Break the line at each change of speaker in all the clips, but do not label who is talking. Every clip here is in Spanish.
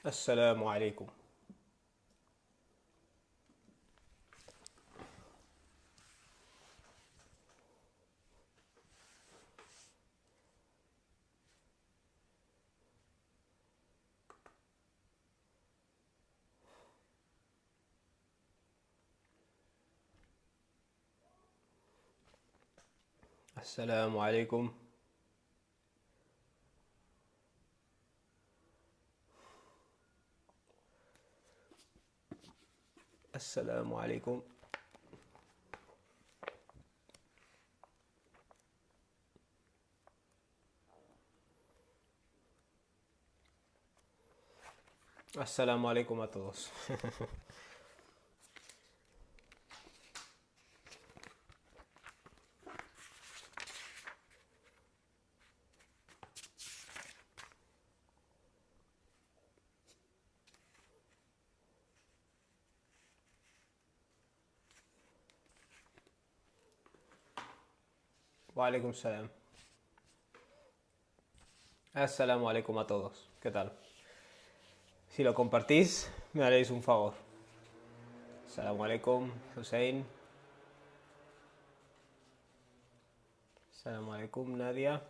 السلام عليكم. السلام عليكم. السلام عليكم. السلام عليكم a todos. Wa alaikum salam. Assalamu alaikum a todos. ¿Qué tal? Si lo compartís, me haréis un favor. Assalamu alaikum, Hussein. Assalamu alaikum, Nadia.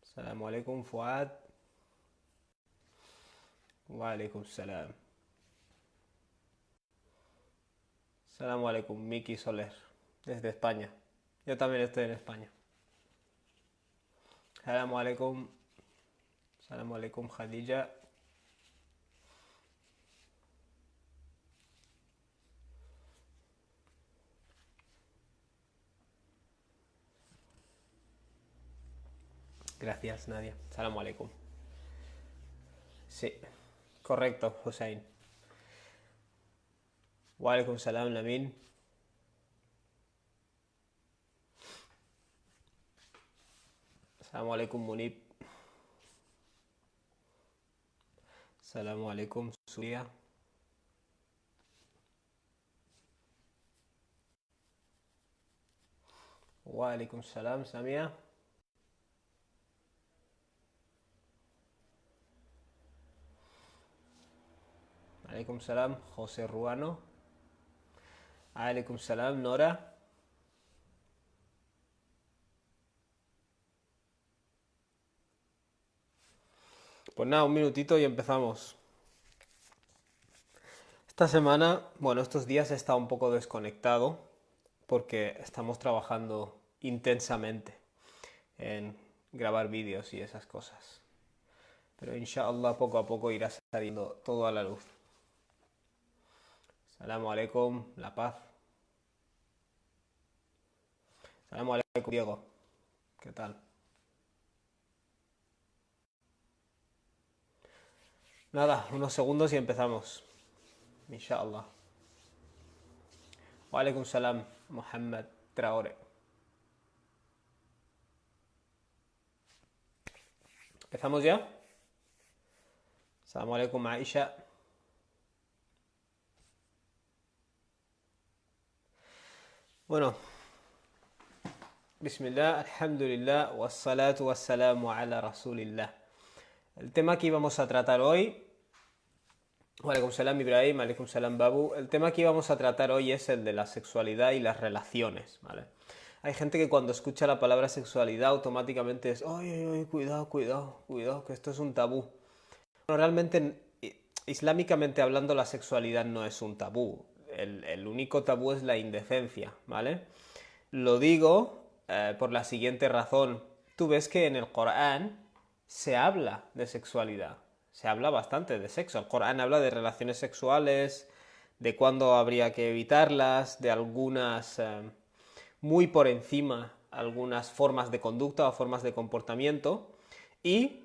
Assalamu alaikum, Fuad. Wa alaikum salam. Assalamu alaikum, Miki Soler, desde España. Yo también estoy en España. Assalamu alaikum. Assalamu alaikum, Khadija. Gracias, Nadia. Assalamu alaikum. Sí, correcto, Hussein. Wa alaikum salam, Lamin. Assalamu alaikum, Munib. Assalamu alaikum, Surya. Wa alaikum salam, Samia. Alaikum salam, José Ruano. Alaikum salam, Nora. Pues nada, un minutito y empezamos. Esta semana, bueno, estos días he estado un poco desconectado porque estamos trabajando intensamente en grabar vídeos y esas cosas. Pero inshallah poco a poco irá saliendo todo a la luz. Salamu alaikum, la paz. Salamu alaikum, Diego. ¿Qué tal? Nada, unos segundos y empezamos. Inshallah. Wa alaikum salam, Mohammed Traore. ¿Empezamos ya? Salamu alaikum, Aisha. Bueno, Bismillah, alhamdulillah, wassalatu wassalamu ala rasulillah. El tema que íbamos a tratar hoy, wa alaikum salam Ibrahim, alaikum salam Babu, el tema que íbamos a tratar hoy es el de la sexualidad y las relaciones, ¿vale? Hay gente que cuando escucha la palabra sexualidad automáticamente es, ay, cuidado, cuidado, cuidado, que esto es un tabú. Bueno, realmente, islámicamente hablando, la sexualidad no es un tabú. El único tabú es la indecencia, ¿vale? Lo digo por la siguiente razón. Tú ves que en el Corán se habla de sexualidad, se habla bastante de sexo. El Corán habla de relaciones sexuales, de cuándo habría que evitarlas, de algunas, muy por encima, algunas formas de conducta o formas de comportamiento. Y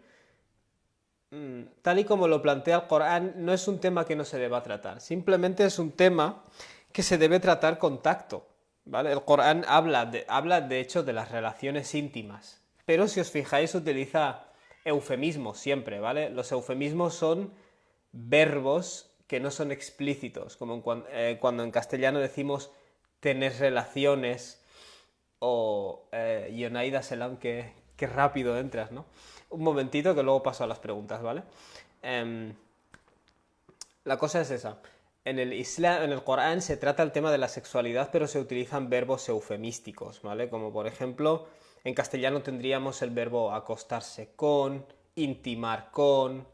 tal y como lo plantea el Corán, no es un tema que no se deba tratar, simplemente es un tema que se debe tratar con tacto, ¿vale? El Corán habla de hecho de las relaciones íntimas, pero si os fijáis utiliza eufemismos siempre, ¿vale? Los eufemismos son verbos que no son explícitos, como cuando en castellano decimos tener relaciones o Yonaida Selam, ¿qué Qué rápido entras, ¿no? Un momentito que luego paso a las preguntas, ¿vale? Em, la cosa es esa. En el Islam, en el Corán se trata el tema de la sexualidad, pero se utilizan verbos eufemísticos, ¿vale? Como por ejemplo, en castellano tendríamos el verbo acostarse con, intimar con,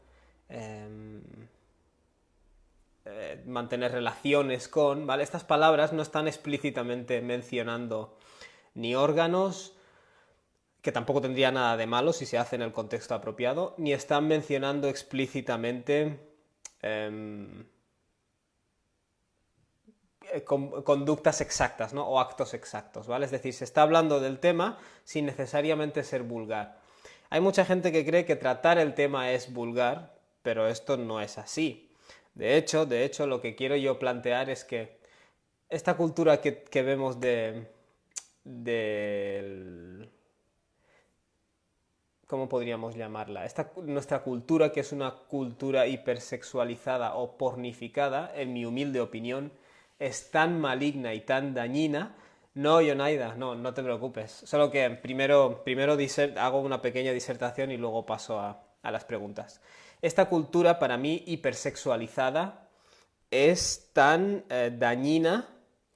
em, mantener relaciones con, ¿vale? Estas palabras no están explícitamente mencionando ni órganos, que tampoco tendría nada de malo si se hace en el contexto apropiado, ni están mencionando explícitamente em, conductas exactas, ¿no? O actos exactos, ¿vale? Es decir, se está hablando del tema sin necesariamente ser vulgar. Hay mucha gente que cree que tratar el tema es vulgar, pero esto no es así. De hecho, lo que quiero yo plantear es que esta cultura que vemos de, ¿cómo podríamos llamarla? Nuestra cultura, que es una cultura hipersexualizada o pornificada, en mi humilde opinión, es tan maligna y tan dañina. No, Yonaida, no, no te preocupes. Solo que primero hago una pequeña disertación y luego paso a las preguntas. Esta cultura, para mí, hipersexualizada, es tan dañina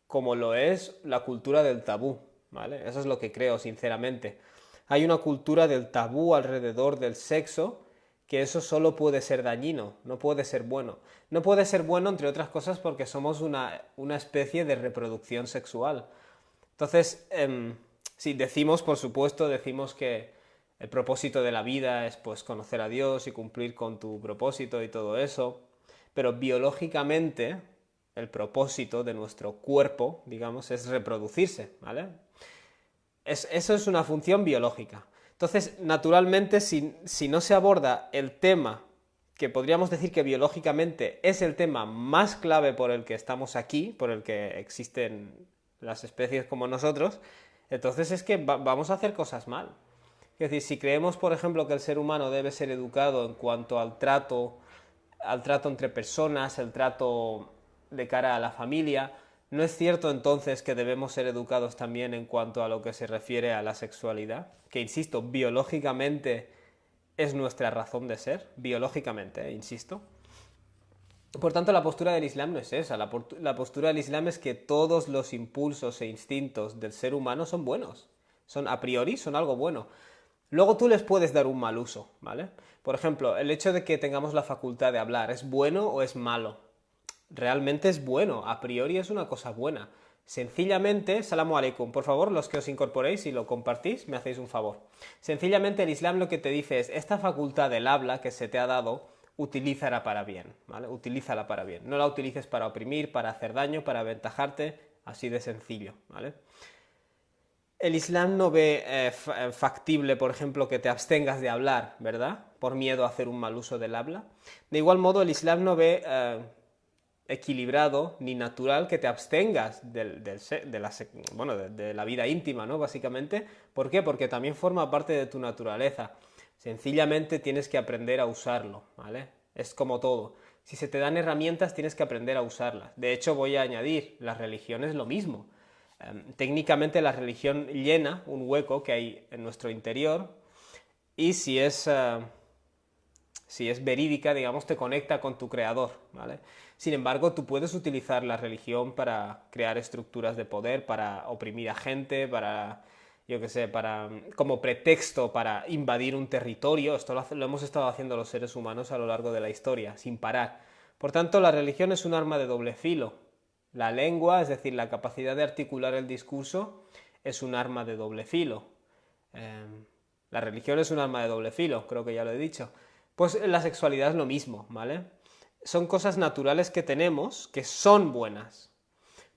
como lo es la cultura del tabú, ¿vale? Eso es lo que creo, sinceramente. Hay una cultura del tabú alrededor del sexo que eso solo puede ser dañino, no puede ser bueno. No puede ser bueno, entre otras cosas, porque somos una especie de reproducción sexual. Entonces, sí, decimos, por supuesto, decimos que el propósito de la vida es pues conocer a Dios y cumplir con tu propósito y todo eso, pero biológicamente el propósito de nuestro cuerpo, digamos, es reproducirse, ¿vale? Eso es una función biológica. Entonces, naturalmente, si no se aborda el tema que podríamos decir que biológicamente es el tema más clave por el que estamos aquí, por el que existen las especies como nosotros, entonces es que vamos a hacer cosas mal. Es decir, si creemos, por ejemplo, que el ser humano debe ser educado en cuanto al trato entre personas, el trato de cara a la familia, ¿no es cierto entonces que debemos ser educados también en cuanto a lo que se refiere a la sexualidad? Que, insisto, biológicamente es nuestra razón de ser, biológicamente, insisto. Por tanto, la postura del Islam no es esa. La postura del Islam es que todos los impulsos e instintos del ser humano son buenos. Son a priori, son algo bueno. Luego tú les puedes dar un mal uso, ¿vale? Por ejemplo, el hecho de que tengamos la facultad de hablar, ¿es bueno o es malo? Realmente es bueno, a priori es una cosa buena. Sencillamente, salamu alaikum, por favor, los que os incorporéis y lo compartís, me hacéis un favor. Sencillamente el Islam lo que te dice es, esta facultad del habla que se te ha dado, utilízala para bien, ¿vale? Utilízala para bien. No la utilices para oprimir, para hacer daño, para aventajarte, así de sencillo, ¿vale? El Islam no ve factible, por ejemplo, que te abstengas de hablar, ¿verdad? Por miedo a hacer un mal uso del habla. De igual modo, el Islam no ve equilibrado ni natural que te abstengas de la vida íntima, ¿no? Básicamente. ¿Por qué? Porque también forma parte de tu naturaleza. Sencillamente tienes que aprender a usarlo, ¿vale? Es como todo. Si se te dan herramientas, tienes que aprender a usarlas. De hecho, voy a añadir, la religión es lo mismo. Técnicamente la religión llena un hueco que hay en nuestro interior y si es verídica, digamos, te conecta con tu creador, ¿vale? Sin embargo, tú puedes utilizar la religión para crear estructuras de poder, para oprimir a gente, para, yo qué sé, como pretexto para invadir un territorio. Esto lo hemos estado haciendo los seres humanos a lo largo de la historia, sin parar. Por tanto, la religión es un arma de doble filo. La lengua, es decir, la capacidad de articular el discurso, es un arma de doble filo. La religión es un arma de doble filo, creo que ya lo he dicho. Pues la sexualidad es lo mismo, ¿vale? Son cosas naturales que tenemos que son buenas.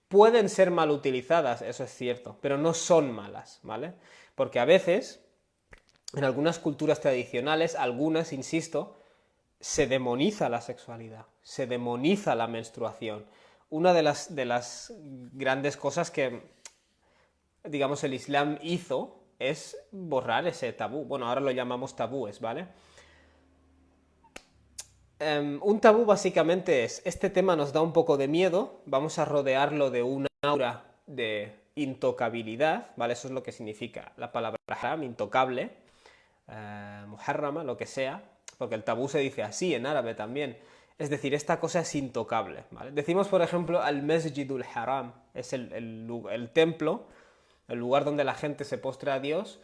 Pueden ser mal utilizadas, eso es cierto, pero no son malas, ¿vale? Porque a veces, en algunas culturas tradicionales, algunas, insisto, se demoniza la sexualidad, se demoniza la menstruación. Una de las grandes cosas que, digamos, el Islam hizo es borrar ese tabú. Bueno, ahora lo llamamos tabúes, ¿vale? Un tabú básicamente es, este tema nos da un poco de miedo, vamos a rodearlo de una aura de intocabilidad, ¿vale? Eso es lo que significa la palabra haram, intocable. muharrama, lo que sea, porque el tabú se dice así en árabe también. Es decir, esta cosa es intocable, ¿vale? Decimos, por ejemplo, al-Masjidul Haram, es el templo, el lugar donde la gente se postra a Dios,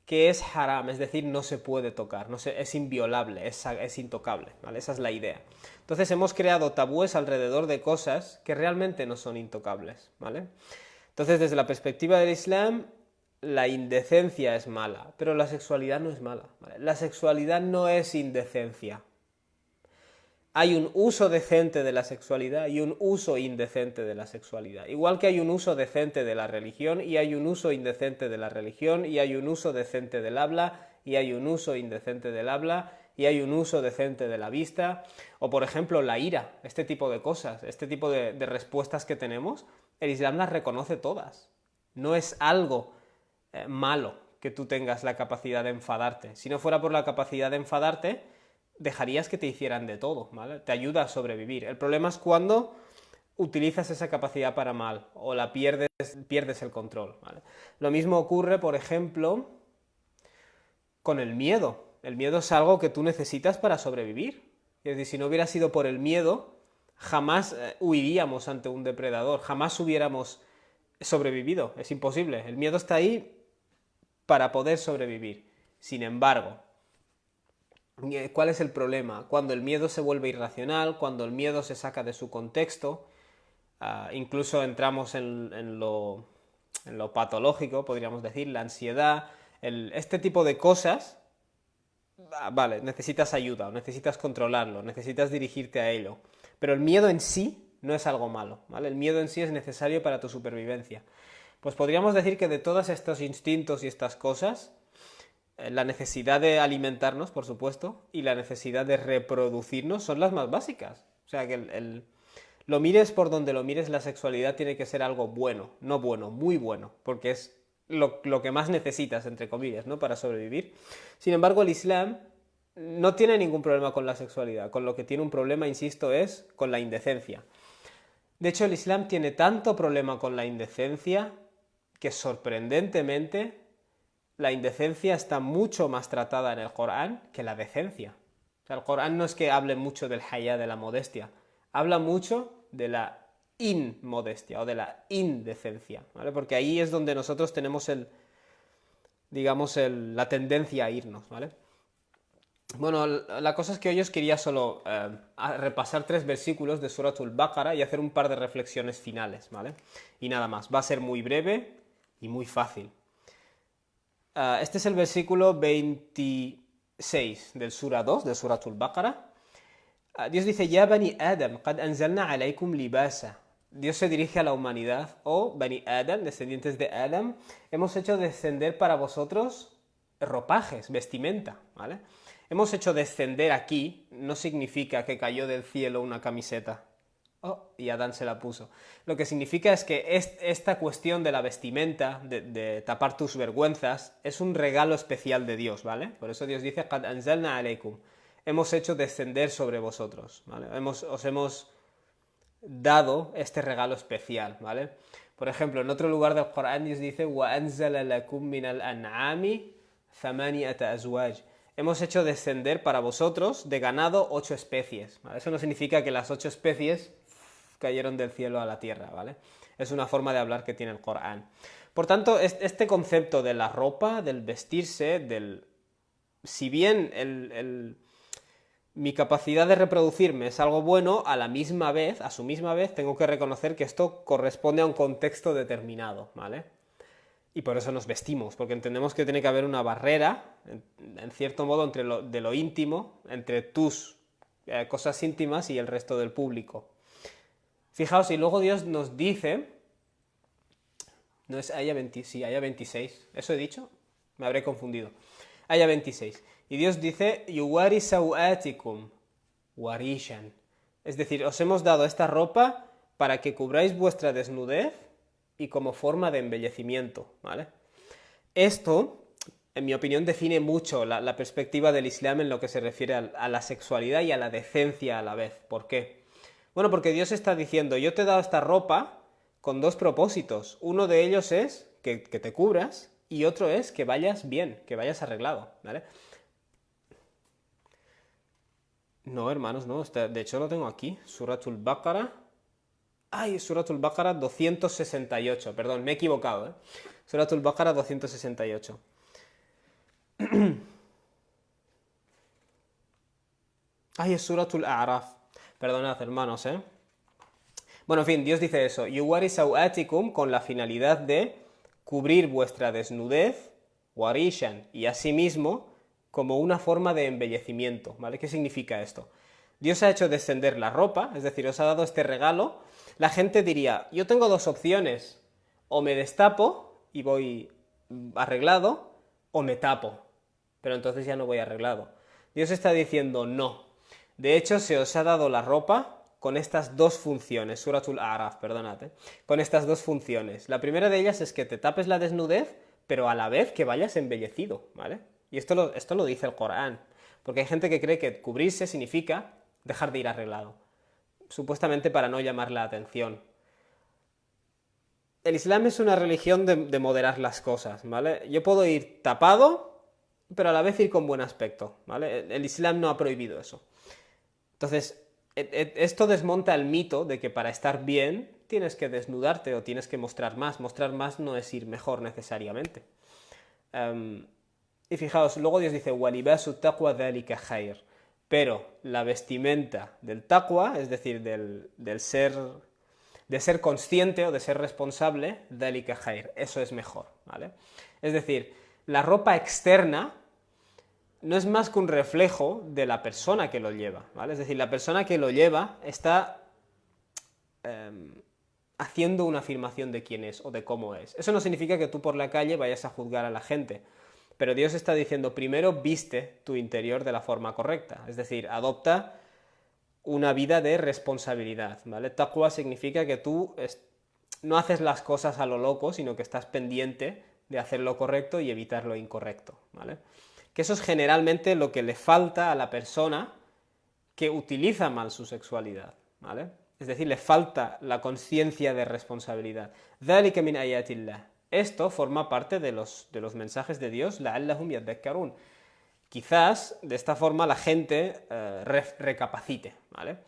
que es haram, es decir, no se puede tocar, es inviolable, es intocable, ¿vale? Esa es la idea. Entonces hemos creado tabúes alrededor de cosas que realmente no son intocables, ¿vale? Entonces, desde la perspectiva del Islam, la indecencia es mala, pero la sexualidad no es mala, ¿vale? La sexualidad no es indecencia. Hay un uso decente de la sexualidad y un uso indecente de la sexualidad. Igual que hay un uso decente de la religión y hay un uso indecente de la religión y hay un uso decente del habla y hay un uso indecente del habla y hay un uso decente de la vista. O por ejemplo la ira, este tipo de cosas, este tipo de respuestas que tenemos, el Islam las reconoce todas. No es algo malo que tú tengas la capacidad de enfadarte. Si no fuera por la capacidad de enfadarte, dejarías que te hicieran de todo, ¿vale? Te ayuda a sobrevivir. El problema es cuando utilizas esa capacidad para mal o la pierdes el control, ¿vale? Lo mismo ocurre, por ejemplo, con el miedo. El miedo es algo que tú necesitas para sobrevivir. Es decir, si no hubiera sido por el miedo, jamás huiríamos ante un depredador, jamás hubiéramos sobrevivido. Es imposible. El miedo está ahí para poder sobrevivir. Sin embargo, ¿cuál es el problema? Cuando el miedo se vuelve irracional, cuando el miedo se saca de su contexto, incluso entramos en lo patológico, podríamos decir, la ansiedad, este tipo de cosas, vale, necesitas ayuda, necesitas controlarlo, necesitas dirigirte a ello, pero el miedo en sí no es algo malo, ¿vale? El miedo en sí es necesario para tu supervivencia. Pues podríamos decir que de todos estos instintos y estas cosas, la necesidad de alimentarnos, por supuesto, y la necesidad de reproducirnos son las más básicas. O sea, que lo mires por donde lo mires, la sexualidad tiene que ser algo bueno, no bueno, muy bueno, porque es lo que más necesitas, entre comillas, ¿no? Para sobrevivir. Sin embargo, el Islam no tiene ningún problema con la sexualidad. Con lo que tiene un problema, insisto, es con la indecencia. De hecho, el Islam tiene tanto problema con la indecencia que sorprendentemente la indecencia está mucho más tratada en el Corán que la decencia. O sea, el Corán no es que hable mucho del hayá, de la modestia, habla mucho de la inmodestia o de la indecencia, ¿vale? Porque ahí es donde nosotros tenemos la tendencia a irnos, ¿vale? Bueno, la cosa es que hoy os quería solo repasar 3 versículos de Suratul Baqara y hacer un par de reflexiones finales, ¿vale? Y nada más, va a ser muy breve y muy fácil. Este es el versículo 26 del Sura 2, del Suratul Baqara. Dios dice, Ya Bani Adam, qad anzalna alaykum libasa. Dios se dirige a la humanidad, Bani Adam, descendientes de Adam, hemos hecho descender para vosotros ropajes, vestimenta, ¿vale? Hemos hecho descender aquí, no significa que cayó del cielo una camiseta. Y Adán se la puso. Lo que significa es que esta cuestión de la vestimenta, de tapar tus vergüenzas, es un regalo especial de Dios, ¿vale? Por eso Dios dice, Qad anzalna alaykum. Hemos hecho descender sobre vosotros, ¿vale? Os hemos dado este regalo especial, ¿vale? Por ejemplo, en otro lugar del Corán Dios dice, Wa anzala lakum minal an'ami thamani'ata azwaj. Hemos hecho descender para vosotros de ganado 8 especies, ¿vale? Eso no significa que las 8 especies cayeron del cielo a la tierra, ¿vale? Es una forma de hablar que tiene el Corán. Por tanto, este concepto de la ropa, del vestirse, si bien mi capacidad de reproducirme es algo bueno, a su misma vez, tengo que reconocer que esto corresponde a un contexto determinado, ¿vale? Y por eso nos vestimos, porque entendemos que tiene que haber una barrera, en cierto modo, entre lo íntimo, entre tus cosas íntimas y el resto del público. Fijaos, y luego Dios nos dice, no es Aya 20, sí, Aya 26, ¿eso he dicho? Me habré confundido. Aya 26. Y Dios dice, Yuwari sawatikum warishan. Es decir, os hemos dado esta ropa para que cubráis vuestra desnudez y como forma de embellecimiento, ¿vale? Esto, en mi opinión, define mucho la perspectiva del Islam en lo que se refiere a la sexualidad y a la decencia a la vez. ¿Por qué? Bueno, porque Dios está diciendo, yo te he dado esta ropa con 2 propósitos. Uno de ellos es que te cubras y otro es que vayas bien, que vayas arreglado, ¿vale? No, hermanos, no. De hecho lo tengo aquí. Suratul Baqara. Ay, Suratul Baqara 268. Perdón, me he equivocado, ¿eh? Suratul Baqara 268. Ay, es Suratul A'raf. Perdonad, hermanos, ¿eh? Bueno, en fin, Dios dice eso. Yuwari sawatikum, con la finalidad de cubrir vuestra desnudez, warishan, y asimismo como una forma de embellecimiento, ¿vale? ¿Qué significa esto? Dios ha hecho descender la ropa, es decir, os ha dado este regalo. La gente diría, yo tengo dos opciones, o me destapo y voy arreglado, o me tapo, pero entonces ya no voy arreglado. Dios está diciendo no. De hecho, se os ha dado la ropa con estas dos funciones, Suratul A'raf, perdónate, con estas dos funciones. La primera de ellas es que te tapes la desnudez, pero a la vez que vayas embellecido, ¿vale? Y esto lo dice el Corán, porque hay gente que cree que cubrirse significa dejar de ir arreglado, supuestamente para no llamar la atención. El Islam es una religión de moderar las cosas, ¿vale? Yo puedo ir tapado, pero a la vez ir con buen aspecto, ¿vale? El Islam no ha prohibido eso. Entonces, esto desmonta el mito de que para estar bien tienes que desnudarte o tienes que mostrar más. Mostrar más no es ir mejor necesariamente. Y fijaos, luego Dios dice, وَلِبَاسُ التَّقْوَى ذَلِكَ خَيْرٌ. Pero la vestimenta del taqwa, es decir, de ser consciente o de ser responsable, ذَلِكَ خَيْرٌ. Eso es mejor, ¿vale? Es decir, la ropa externa no es más que un reflejo de la persona que lo lleva, ¿vale? Es decir, la persona que lo lleva está haciendo una afirmación de quién es o de cómo es. Eso no significa que tú por la calle vayas a juzgar a la gente, pero Dios está diciendo, primero viste tu interior de la forma correcta, es decir, adopta una vida de responsabilidad, ¿vale? Taqwa significa que tú no haces las cosas a lo loco, sino que estás pendiente de hacer lo correcto y evitar lo incorrecto, ¿vale? Que eso es generalmente lo que le falta a la persona que utiliza mal su sexualidad, ¿vale? Es decir, le falta la conciencia de responsabilidad. ذَلِكَ مِنْ آيَاتِ اللَّهِ. Esto forma parte de los mensajes de Dios, لَعَلَّهُمْ يَذَّكَّرُونَ. Quizás de esta forma la gente recapacite, ¿vale?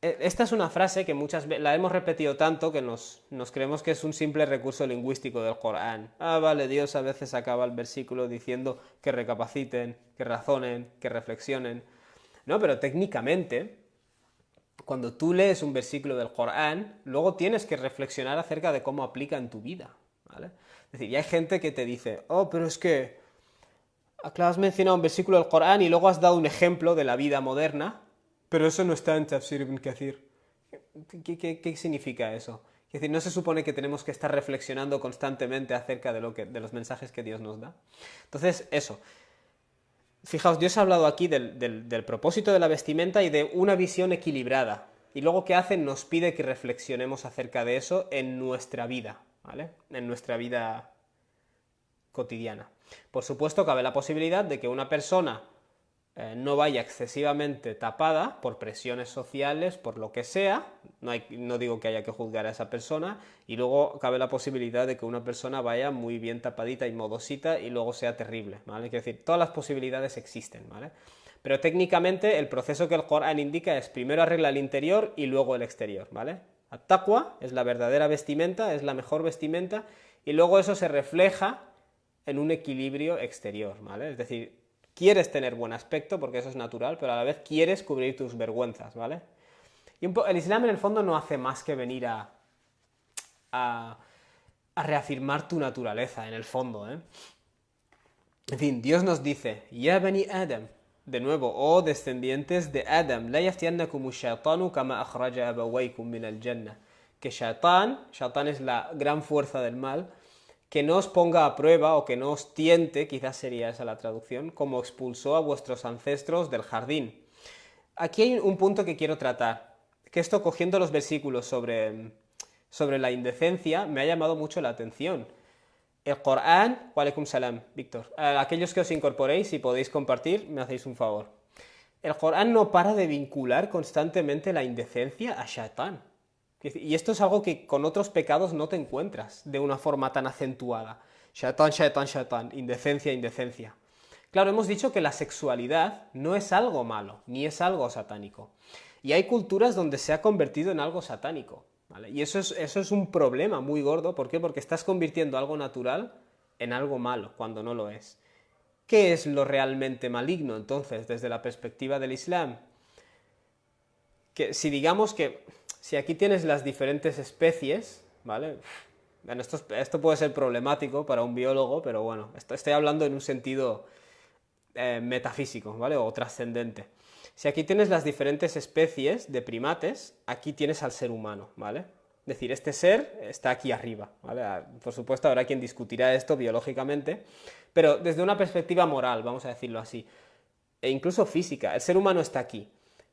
Esta es una frase que muchas veces la hemos repetido tanto que nos creemos que es un simple recurso lingüístico del Corán. Ah, vale, Dios a veces acaba el versículo diciendo que recapaciten, que razonen, que reflexionen. No, pero técnicamente, cuando tú lees un versículo del Corán, luego tienes que reflexionar acerca de cómo aplica en tu vida, ¿vale? Es decir, y hay gente que te dice, oh, pero es que has mencionado un versículo del Corán y luego has dado un ejemplo de la vida moderna, pero eso no está en Tafsir ibn Kathir. ¿Qué significa eso? Es decir, ¿no se supone que tenemos que estar reflexionando constantemente acerca de los mensajes que Dios nos da? Entonces, eso. Fijaos, Dios ha hablado aquí del propósito de la vestimenta y de una visión equilibrada. Y luego, ¿qué hace? Nos pide que reflexionemos acerca de eso en nuestra vida, ¿vale? En nuestra vida cotidiana. Por supuesto, cabe la posibilidad de que una persona no vaya excesivamente tapada por presiones sociales, por lo que sea, no digo que haya que juzgar a esa persona, y luego cabe la posibilidad de que una persona vaya muy bien tapadita y modosita y luego sea terrible, ¿vale? Es decir, todas las posibilidades existen, ¿vale? Pero técnicamente el proceso que el Corán indica es primero arregla el interior y luego el exterior, ¿vale? At-taqwa es la verdadera vestimenta, es la mejor vestimenta, y luego eso se refleja en un equilibrio exterior, ¿vale? Es decir, quieres tener buen aspecto, porque eso es natural, pero a la vez quieres cubrir tus vergüenzas, ¿vale? Y el Islam en el fondo no hace más que venir a reafirmar tu naturaleza, en el fondo, ¿eh? En fin, Dios nos dice, Ya bani Adam, de nuevo, oh descendientes de Adam, la yaftiannakum ash-shaytanu kama akhraja abawaykum min al-jannah. Que Shaitan es la gran fuerza del mal, que no os ponga a prueba o que no os tiente, quizás sería esa la traducción, como expulsó a vuestros ancestros del jardín. Aquí hay un punto que quiero tratar, que esto cogiendo los versículos sobre la indecencia me ha llamado mucho la atención. El Corán, wa alaikum salam, Víctor, aquellos que os incorporéis, si podéis compartir, me hacéis un favor. El Corán no para de vincular constantemente la indecencia a Shaitán. Y esto es algo que con otros pecados no te encuentras de una forma tan acentuada. Shaitán, Shaitán, Shaitán, indecencia, indecencia. Claro, hemos dicho que la sexualidad no es algo malo, ni es algo satánico. Y hay culturas donde se ha convertido en algo satánico, ¿vale? Y eso es un problema muy gordo. ¿Por qué? Porque estás convirtiendo algo natural en algo malo, cuando no lo es. ¿Qué es lo realmente maligno, entonces, desde la perspectiva del Islam? Que si digamos que, si aquí tienes las diferentes especies, ¿vale? Bueno, esto puede ser problemático para un biólogo, pero bueno, estoy hablando en un sentido metafísico, ¿vale? O trascendente. Si aquí tienes las diferentes especies de primates, aquí tienes al ser humano, ¿vale? Es decir, este ser está aquí arriba, ¿vale? Por supuesto, habrá quien discutirá esto biológicamente, pero desde una perspectiva moral, vamos a decirlo así, e incluso física, el ser humano está aquí.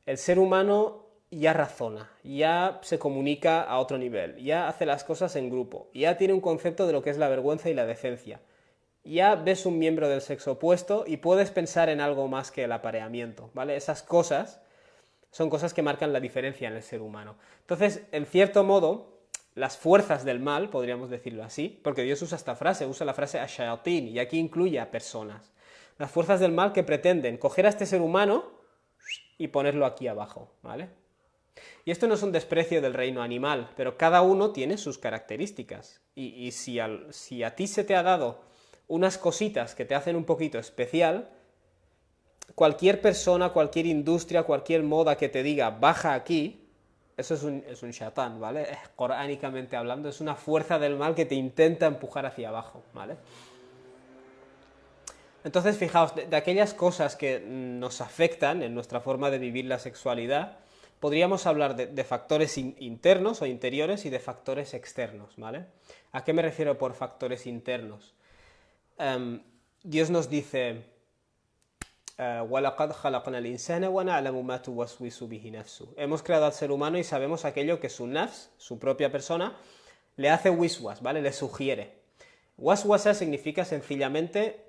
El ser humano ya razona, ya se comunica a otro nivel, ya hace las cosas en grupo, ya tiene un concepto de lo que es la vergüenza y la decencia. Ya ves un miembro del sexo opuesto y puedes pensar en algo más que el apareamiento, ¿vale? Esas cosas son cosas que marcan la diferencia en el ser humano. Entonces, en cierto modo, las fuerzas del mal, podríamos decirlo así, porque Dios usa esta frase, usa la frase ash-shayatin, y aquí incluye a personas. Las fuerzas del mal que pretenden coger a este ser humano y ponerlo aquí abajo, ¿vale? Y esto no es un desprecio del reino animal, pero cada uno tiene sus características. Y si a ti se te ha dado unas cositas que te hacen un poquito especial, cualquier persona, cualquier industria, cualquier moda que te diga baja aquí, eso es un shatán, ¿vale? Coránicamente hablando, es una fuerza del mal que te intenta empujar hacia abajo, ¿vale? Entonces, fijaos, de aquellas cosas que nos afectan en nuestra forma de vivir la sexualidad, podríamos hablar de factores internos o interiores y de factores externos, ¿vale? ¿A qué me refiero por factores internos? Dios nos dice, وَلَقَدْ خَلَقْنَا الْإِنسَانَ وَنَعْلَمُ مَا تُوَسْوِسُ بِهِ نَفْسُهُ. Hemos creado al ser humano y sabemos aquello que su nafs, su propia persona, le hace wiswas, ¿vale? Le sugiere. Waswasa significa sencillamente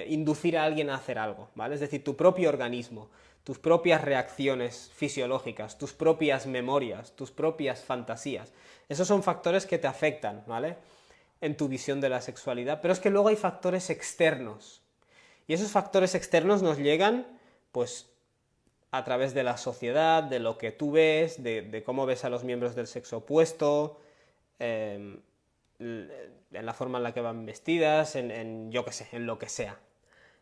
inducir a alguien a hacer algo, ¿vale? Es decir, tu propio organismo, tus propias reacciones fisiológicas, tus propias memorias, tus propias fantasías. Esos son factores que te afectan, ¿vale? En tu visión de la sexualidad, pero es que luego hay factores externos. Y esos factores externos nos llegan, pues, a través de la sociedad, de lo que tú ves, de cómo ves a los miembros del sexo opuesto, en la forma en la que van vestidas, yo qué sé, en lo que sea.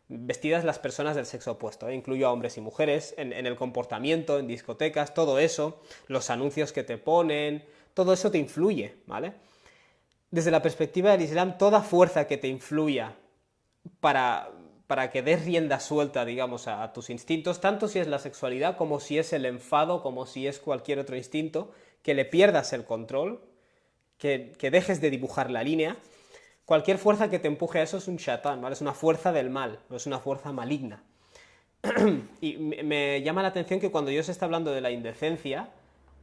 Vestidas las personas del sexo opuesto, incluyo a hombres y mujeres, en el comportamiento, en discotecas, todo eso, los anuncios que te ponen, todo eso te influye, ¿vale? Desde la perspectiva del Islam, toda fuerza que te influya para que des rienda suelta, digamos, a tus instintos, tanto si es la sexualidad como si es el enfado, como si es cualquier otro instinto, que le pierdas el control, que dejes de dibujar la línea. Cualquier fuerza que te empuje a eso es un shatán, ¿vale? Es una fuerza del mal, no es una fuerza maligna. Y me llama la atención que cuando Dios está hablando de la indecencia,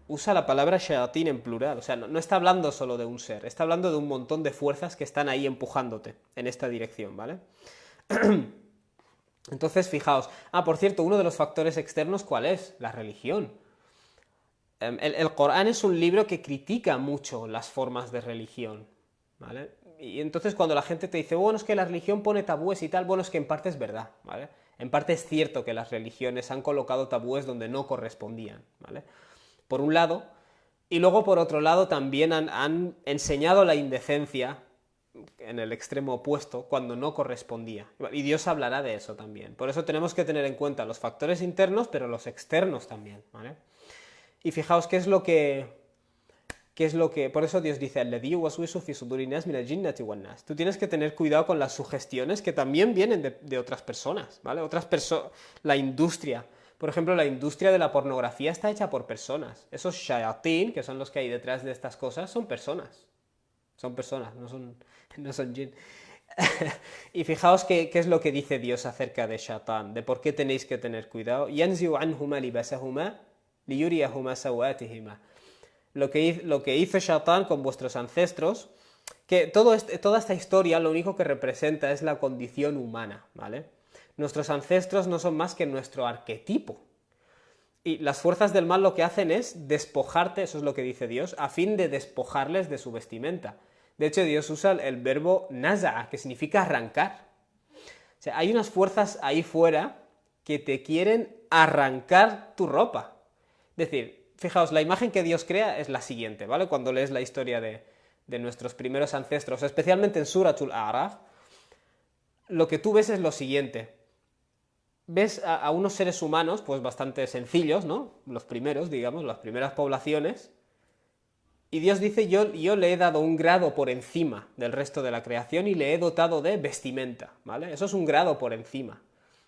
usa la palabra shayatín en plural, o sea, no está hablando solo de un ser, está hablando de un montón de fuerzas que están ahí empujándote en esta dirección, ¿vale? Entonces, fijaos. Por cierto, uno de los factores externos, ¿cuál es? La religión. El Corán es un libro que critica mucho las formas de religión, ¿vale? Y entonces cuando la gente te dice, bueno, es que la religión pone tabúes y tal, bueno, es que en parte es verdad, ¿vale? En parte es cierto que las religiones han colocado tabúes donde no correspondían, ¿vale? Por un lado, y luego por otro lado también han enseñado la indecencia en el extremo opuesto cuando no correspondía. Y Dios hablará de eso también. Por eso tenemos que tener en cuenta los factores internos, pero los externos también, ¿vale? Y fijaos qué es lo que por eso Dios dice, tú tienes que tener cuidado con las sugestiones que también vienen de otras personas, ¿vale? La industria. Por ejemplo, la industria de la pornografía está hecha por personas. Esos shayatín, que son los que hay detrás de estas cosas, son personas. Son personas, no son jinn. Y fijaos qué es lo que dice Dios acerca de Shatán, de por qué tenéis que tener cuidado. يَنْزِعُ عَنْهُمَا لِبَاسَهُمَا لِيُرِيَهُمَا سَوَاتِهِمَا. Lo que hizo Shatán con vuestros ancestros, que toda esta historia lo único que representa es la condición humana, ¿vale? Nuestros ancestros no son más que nuestro arquetipo. Y las fuerzas del mal lo que hacen es despojarte, eso es lo que dice Dios, a fin de despojarles de su vestimenta. De hecho, Dios usa el verbo naza'a, que significa arrancar. sea, hay unas fuerzas ahí fuera que te quieren arrancar tu ropa. Es decir, fijaos, la imagen que Dios crea es la siguiente, ¿vale? Cuando lees la historia de nuestros primeros ancestros, especialmente en Suratul A'raf, lo que tú ves es lo siguiente. Ves a unos seres humanos, pues bastante sencillos, ¿no? Los primeros, digamos, las primeras poblaciones, y Dios dice, yo le he dado un grado por encima del resto de la creación y le he dotado de vestimenta, ¿vale? Eso es un grado por encima.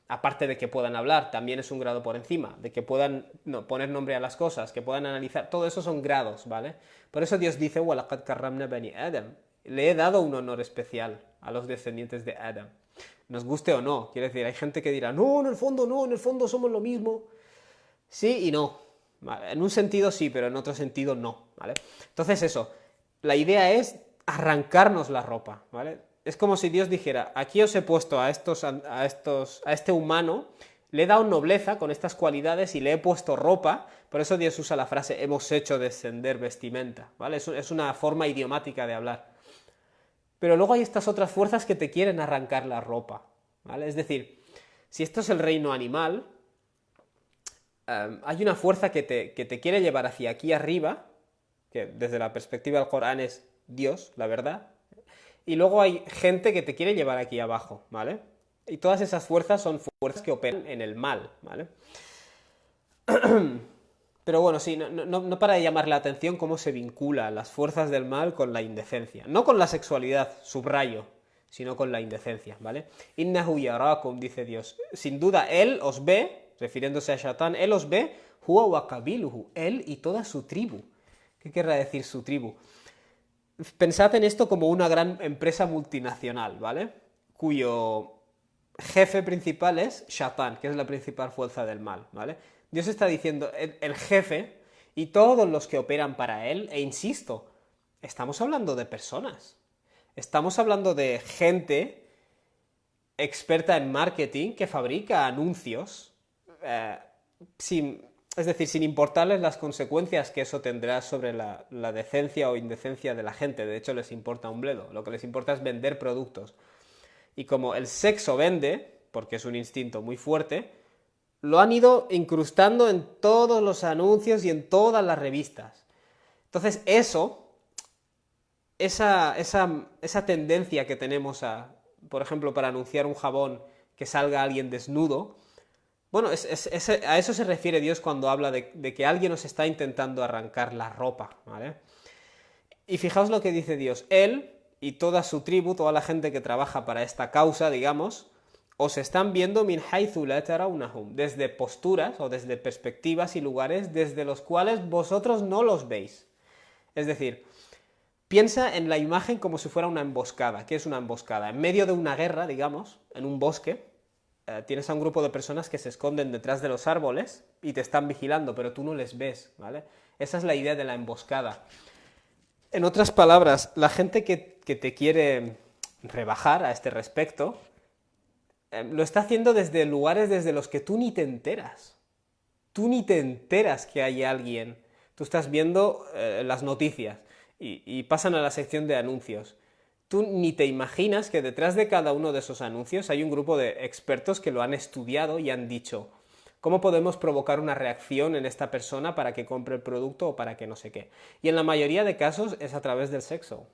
Aparte de que puedan hablar, también es un grado por encima, de que puedan poner nombre a las cosas, que puedan analizar, todo eso son grados, ¿vale? Por eso Dios dice, وَلَقَدْ كَرَّمْنَا بَنِي Adam. Le he dado un honor especial a los descendientes de Adam. Nos guste o no, quiere decir, hay gente que dirá, no, en el fondo somos lo mismo. Sí y no. ¿Vale? En un sentido sí, pero en otro sentido no, ¿vale? Entonces eso, la idea es arrancarnos la ropa, ¿vale? Es como si Dios dijera, aquí os he puesto a este humano, le he dado nobleza con estas cualidades y le he puesto ropa, por eso Dios usa la frase, hemos hecho descender vestimenta, ¿vale? Es una forma idiomática de hablar. Pero luego hay estas otras fuerzas que te quieren arrancar la ropa, ¿vale? Es decir, si esto es el reino animal, hay una fuerza que te quiere llevar hacia aquí arriba, que desde la perspectiva del Corán es Dios, la verdad, y luego hay gente que te quiere llevar aquí abajo, ¿vale? Y todas esas fuerzas son fuerzas que operan en el mal, ¿vale? Pero bueno, sí, no para de llamar la atención cómo se vincula las fuerzas del mal con la indecencia. No con la sexualidad, subrayo, sino con la indecencia, ¿vale? Innahu yarakum, dice Dios. Sin duda, él os ve, refiriéndose a Shatán, él os ve, huwa wa qabiluhu, él y toda su tribu. ¿Qué querrá decir su tribu? Pensad en esto como una gran empresa multinacional, ¿vale? Cuyo jefe principal es Shatán, que es la principal fuerza del mal, ¿vale? Dios está diciendo, el jefe y todos los que operan para él, e insisto, estamos hablando de personas. Estamos hablando de gente experta en marketing que fabrica anuncios es decir, sin importarles las consecuencias que eso tendrá sobre la decencia o indecencia de la gente. De hecho, les importa un bledo. Lo que les importa es vender productos. Y como el sexo vende, porque es un instinto muy fuerte, lo han ido incrustando en todos los anuncios y en todas las revistas. Entonces, esa tendencia que tenemos por ejemplo, para anunciar un jabón que salga alguien desnudo, bueno, a eso se refiere Dios cuando habla de que alguien nos está intentando arrancar la ropa, ¿vale? Y fijaos lo que dice Dios, él y toda su tribu, toda la gente que trabaja para esta causa, digamos, os están viendo min haythu la tarawnahum, desde posturas o desde perspectivas y lugares desde los cuales vosotros no los veis. Es decir, piensa en la imagen como si fuera una emboscada. ¿Qué es una emboscada? En medio de una guerra, digamos, en un bosque, tienes a un grupo de personas que se esconden detrás de los árboles y te están vigilando, pero tú no les ves, ¿vale? Esa es la idea de la emboscada. En otras palabras, la gente que te quiere rebajar a este respecto, lo está haciendo desde lugares desde los que tú ni te enteras. Tú ni te enteras que hay alguien. Tú estás viendo las noticias y pasan a la sección de anuncios. Tú ni te imaginas que detrás de cada uno de esos anuncios hay un grupo de expertos que lo han estudiado y han dicho ¿cómo podemos provocar una reacción en esta persona para que compre el producto o para que no sé qué? Y en la mayoría de casos es a través del sexo.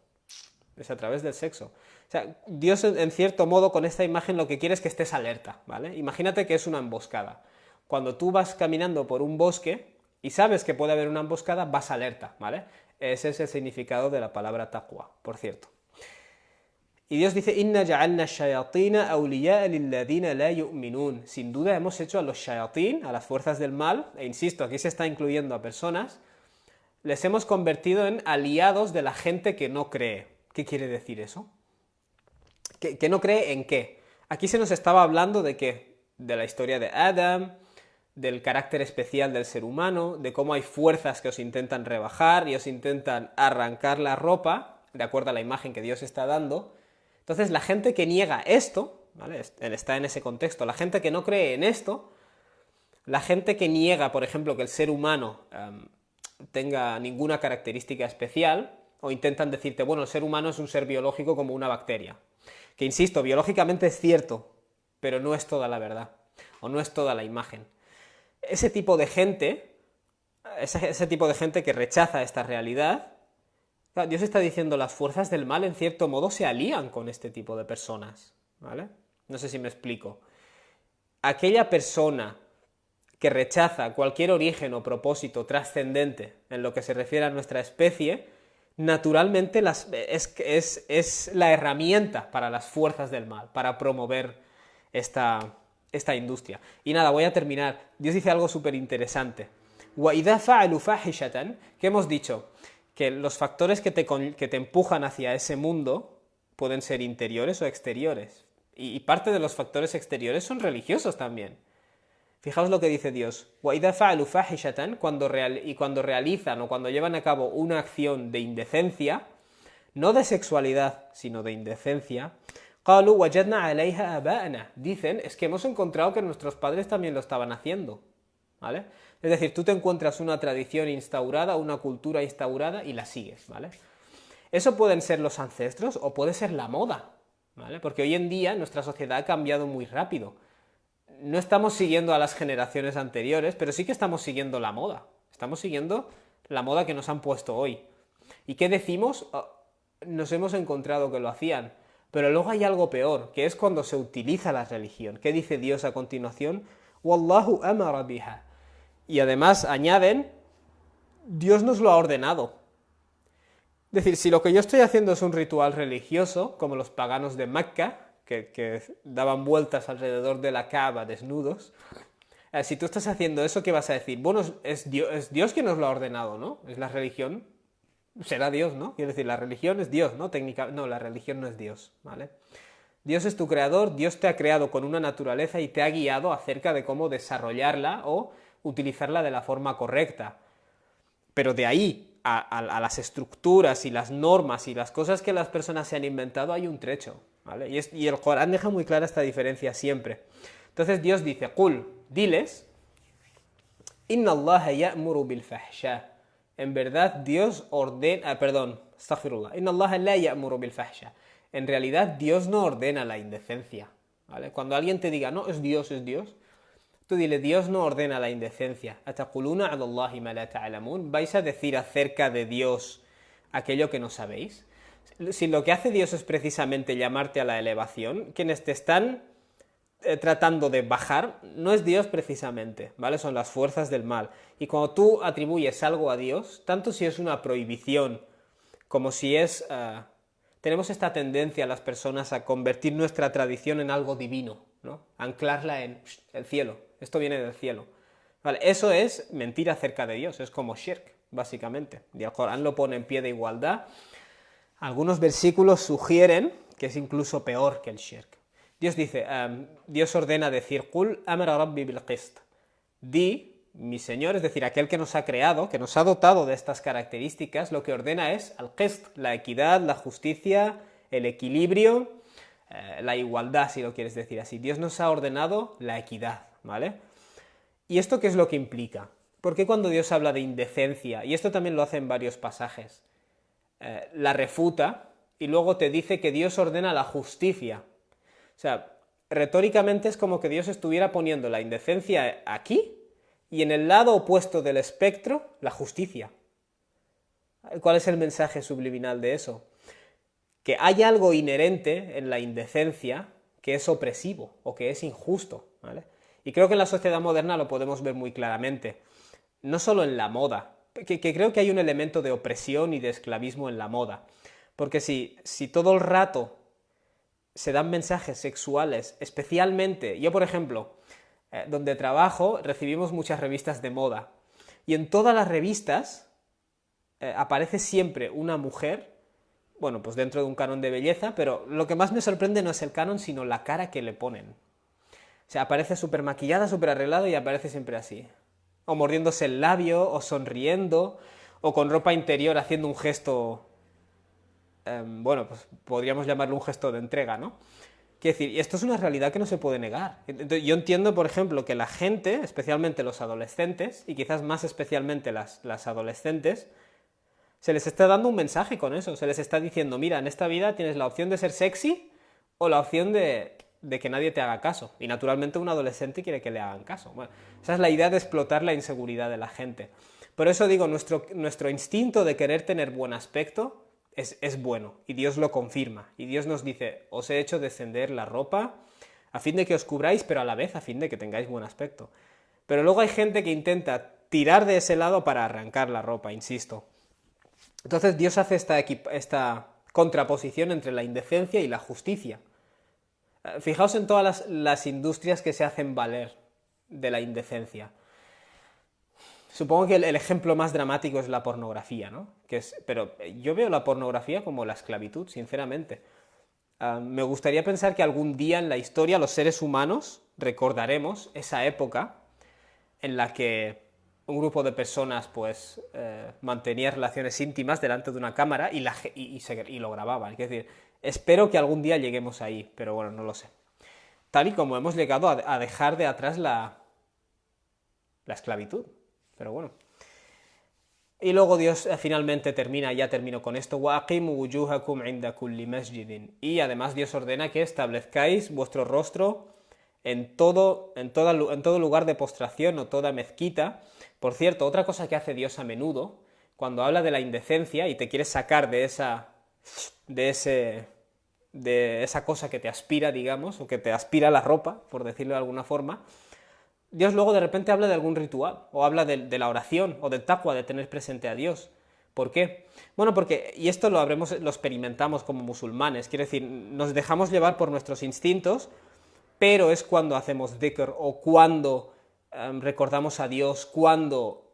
Es a través del sexo. O sea, Dios en cierto modo con esta imagen lo que quiere es que estés alerta, ¿vale? Imagínate que es una emboscada. Cuando tú vas caminando por un bosque y sabes que puede haber una emboscada, vas alerta, ¿vale? Ese es el significado de la palabra taqwa, por cierto. Y Dios dice, Inna ja'alna shayatina awliya'a lilladina la yu'minun. Sin duda hemos hecho a los shayatin, a las fuerzas del mal, e insisto, aquí se está incluyendo a personas, les hemos convertido en aliados de la gente que no cree. ¿Qué quiere decir eso? ¿Que no cree en qué? Aquí se nos estaba hablando de qué, de la historia de Adam, del carácter especial del ser humano, de cómo hay fuerzas que os intentan rebajar y os intentan arrancar la ropa, de acuerdo a la imagen que Dios está dando. Entonces la gente que niega esto, ¿vale? Está en ese contexto, la gente que no cree en esto, la gente que niega, por ejemplo, que el ser humano tenga ninguna característica especial, o intentan decirte, bueno, el ser humano es un ser biológico como una bacteria. Que insisto, biológicamente es cierto, pero no es toda la verdad, o no es toda la imagen. Ese tipo de gente, ese tipo de gente que rechaza esta realidad, claro, Dios está diciendo, las fuerzas del mal en cierto modo se alían con este tipo de personas, ¿vale? No sé si me explico. Aquella persona que rechaza cualquier origen o propósito trascendente en lo que se refiere a nuestra especie, naturalmente es la herramienta para las fuerzas del mal, para promover esta industria. Y nada, voy a terminar. Dios dice algo súper interesante. وَإِذَا فَعَلُوا فَاحِشَةً, que hemos dicho que los factores que te empujan hacia ese mundo pueden ser interiores o exteriores. Y parte de los factores exteriores son religiosos también. Fijaos lo que dice Dios. وَإِذَا فَعَلُوا فَاحِشَةً, cuando realizan o cuando llevan a cabo una acción de indecencia, no de sexualidad, sino de indecencia, قَالُوا وَجَدْنَا عَلَيْهَا آبَاءَنَا, dicen, es que hemos encontrado que nuestros padres también lo estaban haciendo, ¿vale? Es decir, tú te encuentras una tradición instaurada, una cultura instaurada y la sigues, ¿vale? Eso pueden ser los ancestros o puede ser la moda, ¿vale? Porque hoy en día nuestra sociedad ha cambiado muy rápido. No estamos siguiendo a las generaciones anteriores, pero sí que estamos siguiendo la moda. Estamos siguiendo la moda que nos han puesto hoy. ¿Y qué decimos? Nos hemos encontrado que lo hacían. Pero luego hay algo peor, que es cuando se utiliza la religión. ¿Qué dice Dios a continuación? Wallahu amara biha. Y además añaden, Dios nos lo ha ordenado. Es decir, si lo que yo estoy haciendo es un ritual religioso, como los paganos de Mecca, que daban vueltas alrededor de la Kaaba desnudos, si tú estás haciendo eso, ¿qué vas a decir? Bueno, es Dios quien nos lo ha ordenado, ¿no? Es la religión, será Dios, ¿no? Quiero decir, la religión es Dios, ¿no? No, la religión no es Dios, ¿vale? Dios es tu creador, Dios te ha creado con una naturaleza y te ha guiado acerca de cómo desarrollarla o utilizarla de la forma correcta. Pero de ahí a las estructuras y las normas y las cosas que las personas se han inventado hay un trecho, ¿vale? Y el Corán deja muy clara esta diferencia siempre. Entonces Dios dice, Qul, diles, Inna Allah ya'muru bil fahsha. En verdad Dios ordena, astaghfirullah, Inna Allah la ya'muru bil fahsha. En realidad Dios no ordena la indecencia, ¿vale? Cuando alguien te diga, no, es Dios, tú dile, Dios no ordena la indecencia. Ataquluna 'ala Allahi ma la ta'lamun. ¿Vais a decir acerca de Dios aquello que no sabéis? Si lo que hace Dios es precisamente llamarte a la elevación, quienes te están tratando de bajar, no es Dios precisamente, ¿vale? Son las fuerzas del mal. Y cuando tú atribuyes algo a Dios, tanto si es una prohibición como si es... tenemos esta tendencia las personas a convertir nuestra tradición en algo divino, ¿no? Anclarla en el cielo. Esto viene del cielo. Vale, eso es mentir acerca de Dios, es como shirk, básicamente. Y el Corán lo pone en pie de igualdad. Algunos versículos sugieren que es incluso peor que el shirk. Dios dice, Dios ordena decir, Qul amara rabbi bil qist. Di, mi Señor, es decir, aquel que nos ha creado, que nos ha dotado de estas características, lo que ordena es al qist, la equidad, la justicia, el equilibrio, la igualdad, si lo quieres decir así. Dios nos ha ordenado la equidad, ¿vale? ¿Y esto qué es lo que implica? ¿Por qué cuando Dios habla de indecencia, y esto también lo hace en varios pasajes, la refuta y luego te dice que Dios ordena la justicia? O sea, retóricamente es como que Dios estuviera poniendo la indecencia aquí y en el lado opuesto del espectro, la justicia. ¿Cuál es el mensaje subliminal de eso? Que hay algo inherente en la indecencia que es opresivo o que es injusto, ¿vale? Y creo que en la sociedad moderna lo podemos ver muy claramente. No solo en la moda, que creo que hay un elemento de opresión y de esclavismo en la moda. Porque si todo el rato se dan mensajes sexuales, especialmente, yo por ejemplo, donde trabajo, recibimos muchas revistas de moda. Y en todas las revistas aparece siempre una mujer, bueno, pues dentro de un canon de belleza, pero lo que más me sorprende no es el canon, sino la cara que le ponen. O sea, aparece súper maquillada, súper arreglada y aparece siempre así. O mordiéndose el labio, o sonriendo, o con ropa interior haciendo un gesto, bueno, pues podríamos llamarlo un gesto de entrega, ¿no? Quiero decir, y esto es una realidad que no se puede negar. Entonces, yo entiendo, por ejemplo, que la gente, especialmente los adolescentes, y quizás más especialmente las adolescentes, se les está dando un mensaje con eso. Se les está diciendo, mira, en esta vida tienes la opción de ser sexy o la opción de de que nadie te haga caso. Y naturalmente un adolescente quiere que le hagan caso. Bueno, esa es la idea de explotar la inseguridad de la gente. Por eso digo, nuestro instinto de querer tener buen aspecto es bueno, y Dios lo confirma. Y Dios nos dice, os he hecho descender la ropa a fin de que os cubráis, pero a la vez a fin de que tengáis buen aspecto. Pero luego hay gente que intenta tirar de ese lado para arrancar la ropa, insisto. Entonces Dios hace esta contraposición entre la indecencia y la justicia. Fijaos en todas las industrias que se hacen valer de la indecencia. Supongo que el ejemplo más dramático es la pornografía, ¿no? Pero yo veo la pornografía como la esclavitud, sinceramente. Me gustaría pensar que algún día en la historia los seres humanos recordaremos esa época en la que un grupo de personas pues mantenía relaciones íntimas delante de una cámara y lo grababan. Es decir, espero que algún día lleguemos ahí, pero bueno, no lo sé. Tal y como hemos llegado a dejar de atrás la esclavitud. Pero bueno. Y luego Dios finalmente ya termino con esto, وَأَقِيمُوا وُجُوهَكُمْ عِنْدَ كُلِّ مَسْجِدٍ. Y además Dios ordena que establezcáis vuestro rostro en todo lugar de postración o toda mezquita. Por cierto, otra cosa que hace Dios a menudo, cuando habla de la indecencia y te quiere sacar de esa cosa que te aspira, digamos, o que te aspira la ropa, por decirlo de alguna forma, Dios luego de repente habla de algún ritual, o habla de la oración, o del taqwa, de tener presente a Dios. ¿Por qué? Bueno, porque, y esto lo experimentamos como musulmanes, quiero decir, nos dejamos llevar por nuestros instintos, pero es cuando hacemos dhikr, o cuando recordamos a Dios, cuando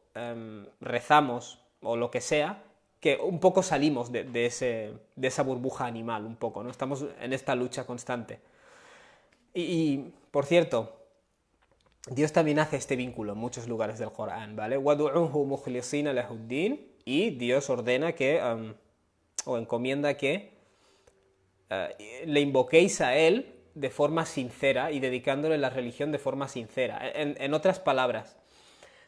rezamos, o lo que sea, que un poco salimos de esa burbuja animal, un poco, ¿no? Estamos en esta lucha constante. Por cierto, Dios también hace este vínculo en muchos lugares del Corán, ¿vale? وَدُعُوهُ مُخْلِصِينَ لَهُ الدِّينَ. Y Dios ordena o encomienda que le invoquéis a Él de forma sincera y dedicándole la religión de forma sincera. En otras palabras,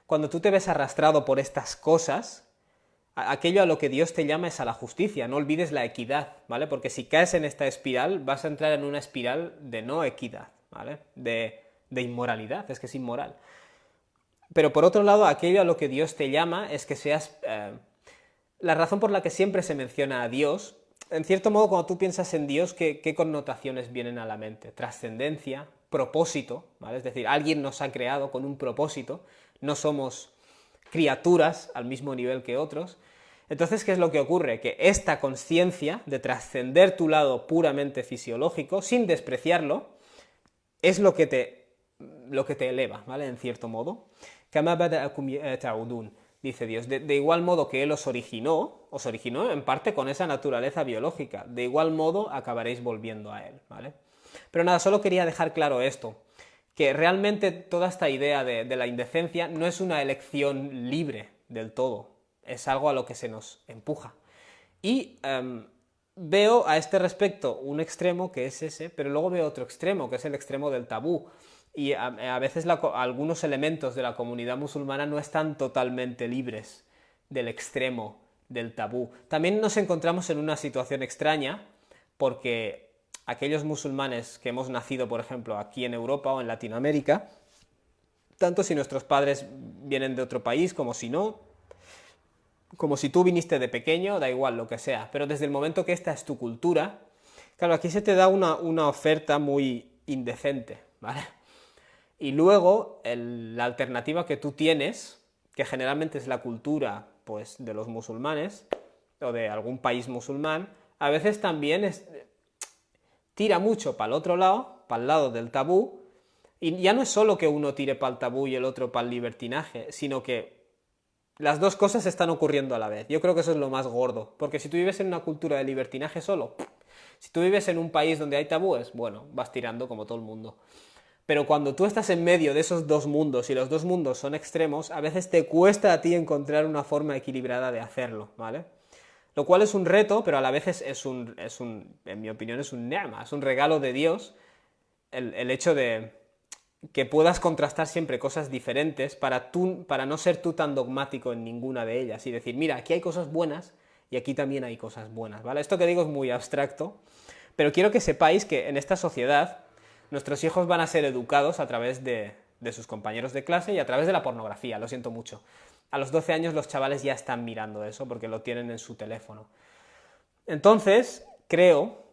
cuando tú te ves arrastrado por estas cosas, aquello a lo que Dios te llama es a la justicia, no olvides la equidad, ¿vale? Porque si caes en esta espiral, vas a entrar en una espiral de no equidad, ¿vale? De inmoralidad, es que es inmoral. Pero por otro lado, aquello a lo que Dios te llama es que seas... la razón por la que siempre se menciona a Dios, en cierto modo, cuando tú piensas en Dios, ¿qué connotaciones vienen a la mente? Trascendencia, propósito, ¿vale? Es decir, alguien nos ha creado con un propósito, no somos criaturas al mismo nivel que otros. Entonces, ¿qué es lo que ocurre? Que esta conciencia de trascender tu lado puramente fisiológico, sin despreciarlo, es lo que te eleva, ¿vale? En cierto modo. كَمَا بَدَأَكُمْ تَعُودُونَ, dice Dios. De igual modo que Él os originó en parte con esa naturaleza biológica. De igual modo acabaréis volviendo a Él, ¿vale? Pero nada, solo quería dejar claro esto, que realmente toda esta idea de la indecencia no es una elección libre del todo, es algo a lo que se nos empuja. Y veo a este respecto un extremo que es ese, pero luego veo otro extremo, que es el extremo del tabú. Y a veces algunos elementos de la comunidad musulmana no están totalmente libres del extremo del tabú. También nos encontramos en una situación extraña, porque aquellos musulmanes que hemos nacido, por ejemplo, aquí en Europa o en Latinoamérica, tanto si nuestros padres vienen de otro país como si no, como si tú viniste de pequeño, da igual lo que sea, pero desde el momento que esta es tu cultura, claro, aquí se te da una oferta muy indecente, ¿vale? Y luego la alternativa que tú tienes, que generalmente es la cultura pues, de los musulmanes, o de algún país musulmán, a veces también tira mucho para el otro lado, para el lado del tabú, y ya no es solo que uno tire para el tabú y el otro para el libertinaje, sino que las dos cosas están ocurriendo a la vez. Yo creo que eso es lo más gordo, porque si tú vives en una cultura de libertinaje solo, si tú vives en un país donde hay tabúes, bueno, vas tirando como todo el mundo. Pero cuando tú estás en medio de esos dos mundos y los dos mundos son extremos, a veces te cuesta a ti encontrar una forma equilibrada de hacerlo, ¿vale? Lo cual es un reto, pero a la vez en mi opinión, es un ni'ma, es un regalo de Dios, el hecho de que puedas contrastar siempre cosas diferentes para no ser tú tan dogmático en ninguna de ellas y decir, mira, aquí hay cosas buenas y aquí también hay cosas buenas, ¿vale? Esto que digo es muy abstracto, pero quiero que sepáis que en esta sociedad Nuestros hijos van a ser educados a través de sus compañeros de clase y a través de la pornografía, lo siento mucho. A los 12 años los chavales ya están mirando eso porque lo tienen en su teléfono. Entonces, creo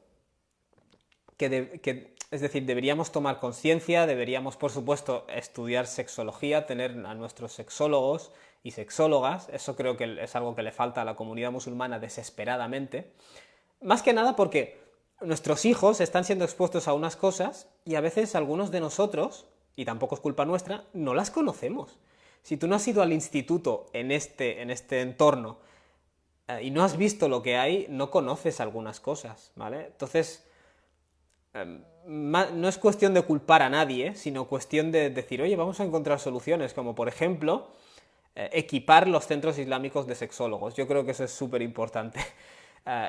es decir, deberíamos tomar conciencia, deberíamos, por supuesto, estudiar sexología, tener a nuestros sexólogos y sexólogas, eso creo que es algo que le falta a la comunidad musulmana desesperadamente, más que nada porque nuestros hijos están siendo expuestos a unas cosas y a veces algunos de nosotros, y tampoco es culpa nuestra, no las conocemos. Si tú no has ido al instituto en este entorno y no has visto lo que hay, no conoces algunas cosas, ¿vale? Entonces, no es cuestión de culpar a nadie, sino cuestión de decir, oye, vamos a encontrar soluciones, como por ejemplo, equipar los centros islámicos de sexólogos. Yo creo que eso es súper importante.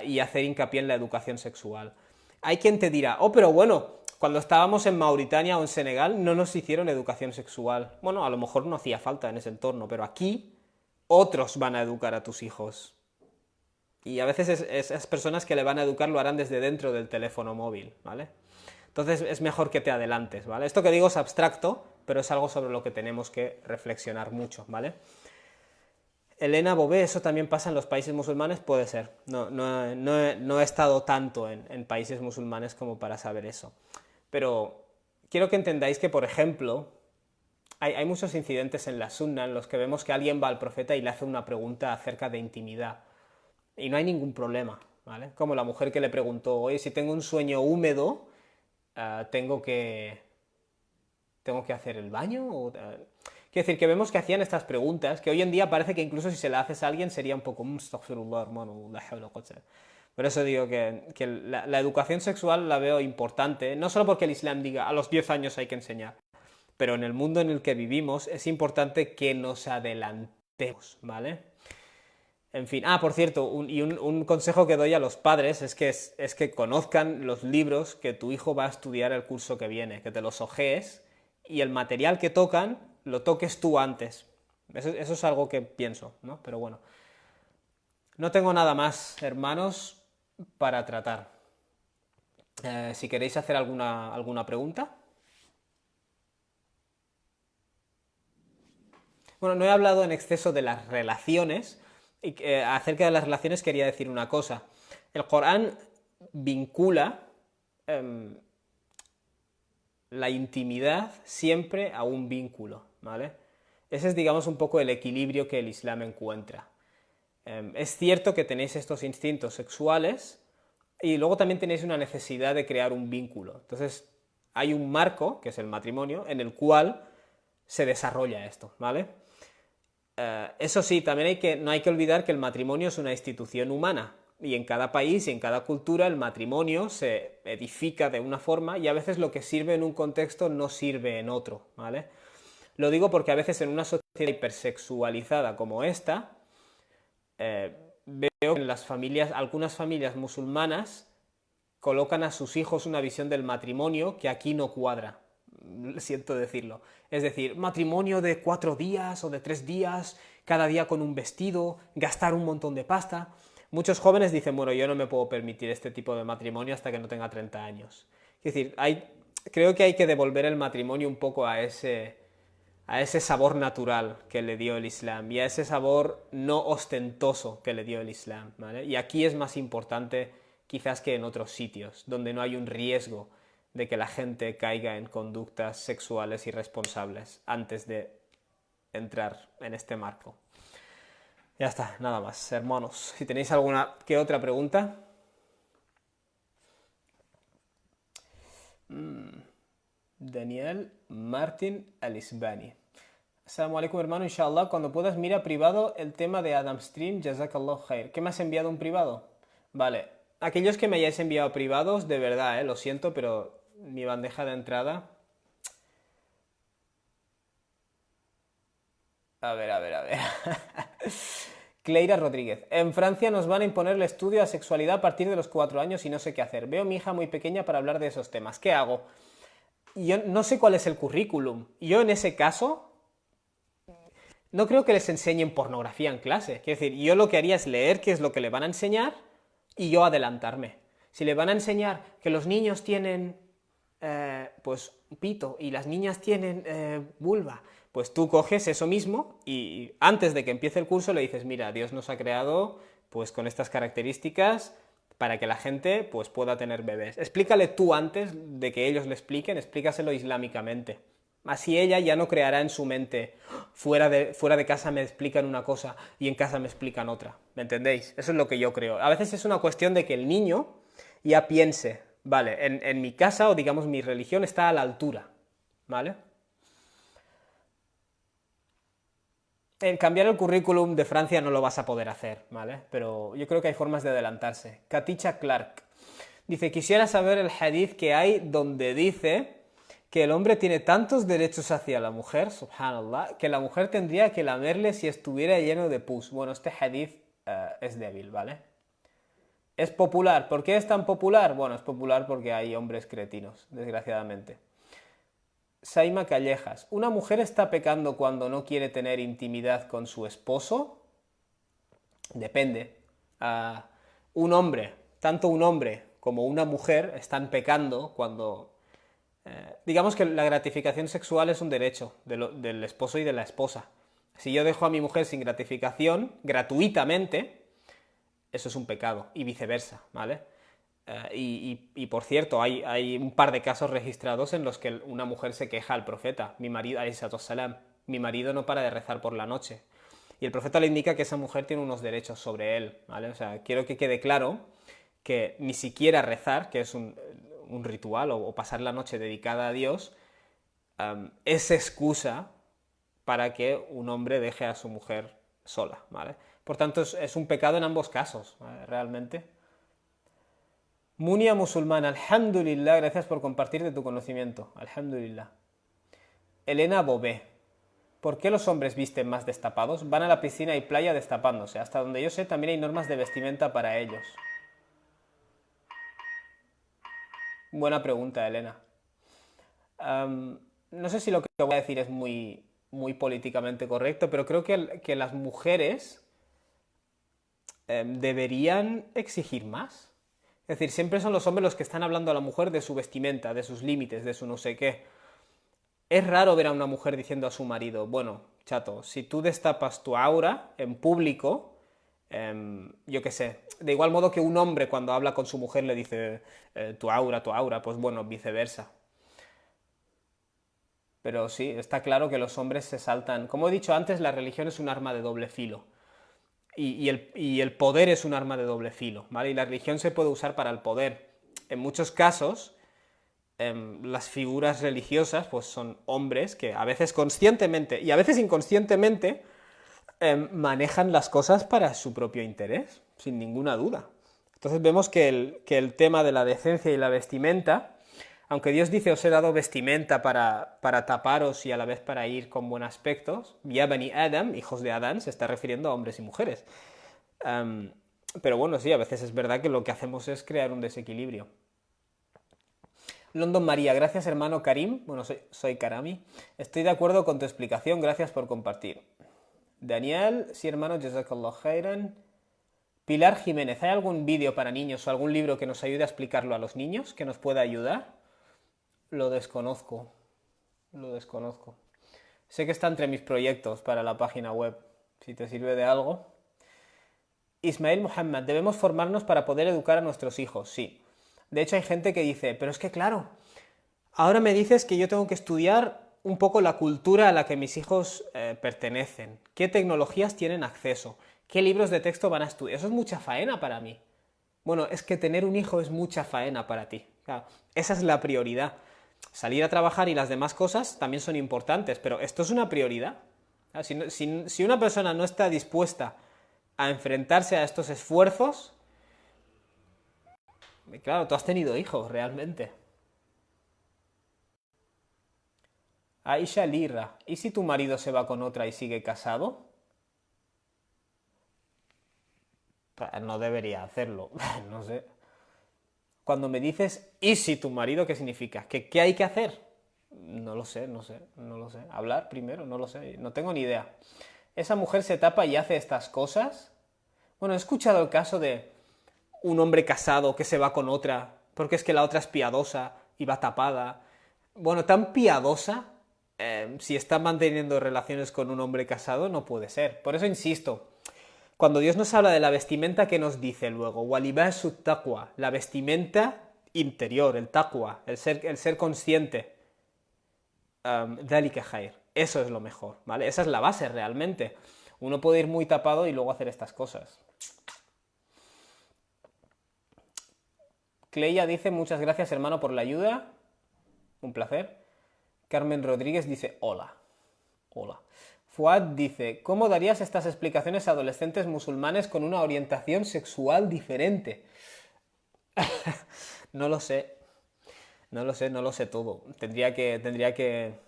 Y hacer hincapié en la educación sexual. Hay quien te dirá, oh, pero bueno, cuando estábamos en Mauritania o en Senegal no nos hicieron educación sexual. Bueno, a lo mejor no hacía falta en ese entorno, pero aquí otros van a educar a tus hijos. Y a veces esas personas que le van a educar lo harán desde dentro del teléfono móvil, ¿vale? Entonces es mejor que te adelantes, ¿vale? Esto que digo es abstracto, pero es algo sobre lo que tenemos que reflexionar mucho, ¿vale? Elena Bobé, ¿eso también pasa en los países musulmanes? Puede ser. No he estado tanto en países musulmanes como para saber eso. Pero quiero que entendáis que, por ejemplo, hay muchos incidentes en la sunna en los que vemos que alguien va al profeta y le hace una pregunta acerca de intimidad. Y no hay ningún problema, ¿vale? Como la mujer que le preguntó, oye, si tengo un sueño húmedo, ¿tengo que hacer el baño? Quiero decir, que vemos que hacían estas preguntas, que hoy en día parece que incluso si se la haces a alguien sería un poco, astaghfirullah, hermano, la hawla wala quwwata. Por eso digo que la educación sexual la veo importante, no solo porque el Islam diga a los 10 años hay que enseñar, pero en el mundo en el que vivimos es importante que nos adelantemos, ¿vale? En fin, por cierto, un consejo que doy a los padres es que conozcan los libros que tu hijo va a estudiar el curso que viene, que te los ojees y el material que tocan lo toques tú antes. Eso es algo que pienso, ¿no? Pero bueno. No tengo nada más, hermanos, para tratar. Si queréis hacer alguna pregunta. Bueno, no he hablado en exceso de las relaciones. Y acerca de las relaciones quería decir una cosa. El Corán vincula la intimidad siempre a un vínculo, ¿vale? Ese es, digamos, un poco el equilibrio que el Islam encuentra. Es cierto que tenéis estos instintos sexuales y luego también tenéis una necesidad de crear un vínculo. Entonces, hay un marco, que es el matrimonio, en el cual se desarrolla esto, ¿vale? Eso sí, también no hay que olvidar que el matrimonio es una institución humana y en cada país y en cada cultura el matrimonio se edifica de una forma y a veces lo que sirve en un contexto no sirve en otro, ¿vale? Lo digo porque a veces en una sociedad hipersexualizada como esta, veo que en algunas familias musulmanas colocan a sus hijos una visión del matrimonio que aquí no cuadra. Siento decirlo. Es decir, matrimonio de 4 días o de 3 días, cada día con un vestido, gastar un montón de pasta. Muchos jóvenes dicen, bueno, yo no me puedo permitir este tipo de matrimonio hasta que no tenga 30 años. Es decir, creo que hay que devolver el matrimonio un poco a ese sabor natural que le dio el Islam y a ese sabor no ostentoso que le dio el Islam, ¿vale? Y aquí es más importante quizás que en otros sitios, donde no hay un riesgo de que la gente caiga en conductas sexuales irresponsables antes de entrar en este marco. Ya está, nada más, hermanos. Si tenéis alguna que otra pregunta. Daniel Martin Al-Isbani. Assalamu alaikum, hermano, inshallah. Cuando puedas, mira privado el tema de Adam Stream, jazakallah khair. ¿Qué me has enviado un privado? Vale. Aquellos que me hayáis enviado privados, de verdad, lo siento, pero mi bandeja de entrada. A ver. Cleira Rodríguez. En Francia nos van a imponer el estudio de sexualidad a partir de los 4 años y no sé qué hacer. Veo a mi hija muy pequeña para hablar de esos temas. ¿Qué hago? Yo no sé cuál es el currículum. Yo en ese caso no creo que les enseñen pornografía en clase. Quiero decir, yo lo que haría es leer qué es lo que le van a enseñar y yo adelantarme. Si le van a enseñar que los niños tienen pues pito y las niñas tienen vulva, pues tú coges eso mismo y antes de que empiece el curso le dices, mira, Dios nos ha creado pues con estas características para que la gente pues pueda tener bebés. Explícale tú antes de que ellos le expliquen, explícaselo islámicamente. Así ella ya no creará en su mente, fuera de casa me explican una cosa y en casa me explican otra. ¿Me entendéis? Eso es lo que yo creo. A veces es una cuestión de que el niño ya piense, vale, en mi casa o digamos mi religión está a la altura, ¿vale? El cambiar el currículum de Francia no lo vas a poder hacer, ¿vale? Pero yo creo que hay formas de adelantarse. Katicha Clark dice, quisiera saber el hadith que hay donde dice que el hombre tiene tantos derechos hacia la mujer, subhanallah, que la mujer tendría que lamerle si estuviera lleno de pus. Bueno, este hadith es débil, ¿vale? Es popular. ¿Por qué es tan popular? Bueno, es popular porque hay hombres cretinos, desgraciadamente. Saima Callejas. ¿Una mujer está pecando cuando no quiere tener intimidad con su esposo? Depende. Un hombre, tanto un hombre como una mujer, están pecando cuando... digamos que la gratificación sexual es un derecho del esposo y de la esposa. Si yo dejo a mi mujer sin gratificación, gratuitamente, eso es un pecado, y viceversa, ¿vale? Y por cierto, hay un par de casos registrados en los que una mujer se queja al profeta, mi marido, salam, mi marido no para de rezar por la noche. Y el profeta le indica que esa mujer tiene unos derechos sobre él, ¿vale? O sea, quiero que quede claro que ni siquiera rezar, que es un ritual o pasar la noche dedicada a Dios, es excusa para que un hombre deje a su mujer sola, ¿vale? Por tanto, es un pecado en ambos casos, ¿vale? Realmente. Munia musulmana, alhamdulillah, gracias por compartir de tu conocimiento, alhamdulillah. Elena Bobé, ¿por qué los hombres visten más destapados? Van a la piscina y playa destapándose. Hasta donde yo sé, también hay normas de vestimenta para ellos. Buena pregunta, Elena. No sé si lo que voy a decir es muy políticamente correcto, pero creo que las mujeres deberían exigir más. Es decir, siempre son los hombres los que están hablando a la mujer de su vestimenta, de sus límites, de su no sé qué. Es raro ver a una mujer diciendo a su marido, bueno, chato, si tú destapas tu aura en público, yo qué sé, de igual modo que un hombre cuando habla con su mujer le dice tu aura, pues bueno, viceversa. Pero sí, está claro que los hombres se saltan. Como he dicho antes, la religión es un arma de doble filo. Y el poder es un arma de doble filo, ¿vale? Y la religión se puede usar para el poder. En muchos casos, las figuras religiosas pues son hombres que a veces conscientemente y a veces inconscientemente manejan las cosas para su propio interés, sin ninguna duda. Entonces vemos que el tema de la decencia y la vestimenta, aunque Dios dice os he dado vestimenta para taparos y a la vez para ir con buen aspecto, ya Bani Adam, hijos de Adán, se está refiriendo a hombres y mujeres. Pero bueno, sí, a veces es verdad que lo que hacemos es crear un desequilibrio. London María, gracias hermano Karim, bueno, soy Karami, estoy de acuerdo con tu explicación, gracias por compartir. Daniel, sí hermano, jazakallah khairan. Pilar Jiménez, ¿hay algún vídeo para niños o algún libro que nos ayude a explicarlo a los niños, que nos pueda ayudar? Lo desconozco. Sé que está entre mis proyectos para la página web, si te sirve de algo. Ismael Muhammad, debemos formarnos para poder educar a nuestros hijos, sí. De hecho hay gente que dice, pero es que claro, ahora me dices que yo tengo que estudiar un poco la cultura a la que mis hijos pertenecen, qué tecnologías tienen acceso, qué libros de texto van a estudiar. Eso es mucha faena para mí. Bueno, es que tener un hijo es mucha faena para ti. Claro, esa es la prioridad. Salir a trabajar y las demás cosas también son importantes, pero esto es una prioridad. Si una persona no está dispuesta a enfrentarse a estos esfuerzos, claro, tú has tenido hijos, realmente. Aisha Lira, ¿y si tu marido se va con otra y sigue casado? No debería hacerlo, no sé. Cuando me dices, ¿y si tu marido qué significa? ¿Qué hay que hacer? No lo sé. Hablar primero, no lo sé, no tengo ni idea. Esa mujer se tapa y hace estas cosas. Bueno, he escuchado el caso de un hombre casado que se va con otra porque es que la otra es piadosa y va tapada. Bueno, tan piadosa, si está manteniendo relaciones con un hombre casado, no puede ser. Por eso insisto, cuando Dios nos habla de la vestimenta, ¿qué nos dice luego? Walibasu taqwa, la vestimenta interior, el taqwa, el ser consciente. Dhalika khair. Eso es lo mejor, ¿vale? Esa es la base realmente. Uno puede ir muy tapado y luego hacer estas cosas. Cleia dice, muchas gracias hermano por la ayuda. Un placer. Carmen Rodríguez dice, hola. Hola. Fuad dice, ¿cómo darías estas explicaciones a adolescentes musulmanes con una orientación sexual diferente? No lo sé. No lo sé todo. Tendría que...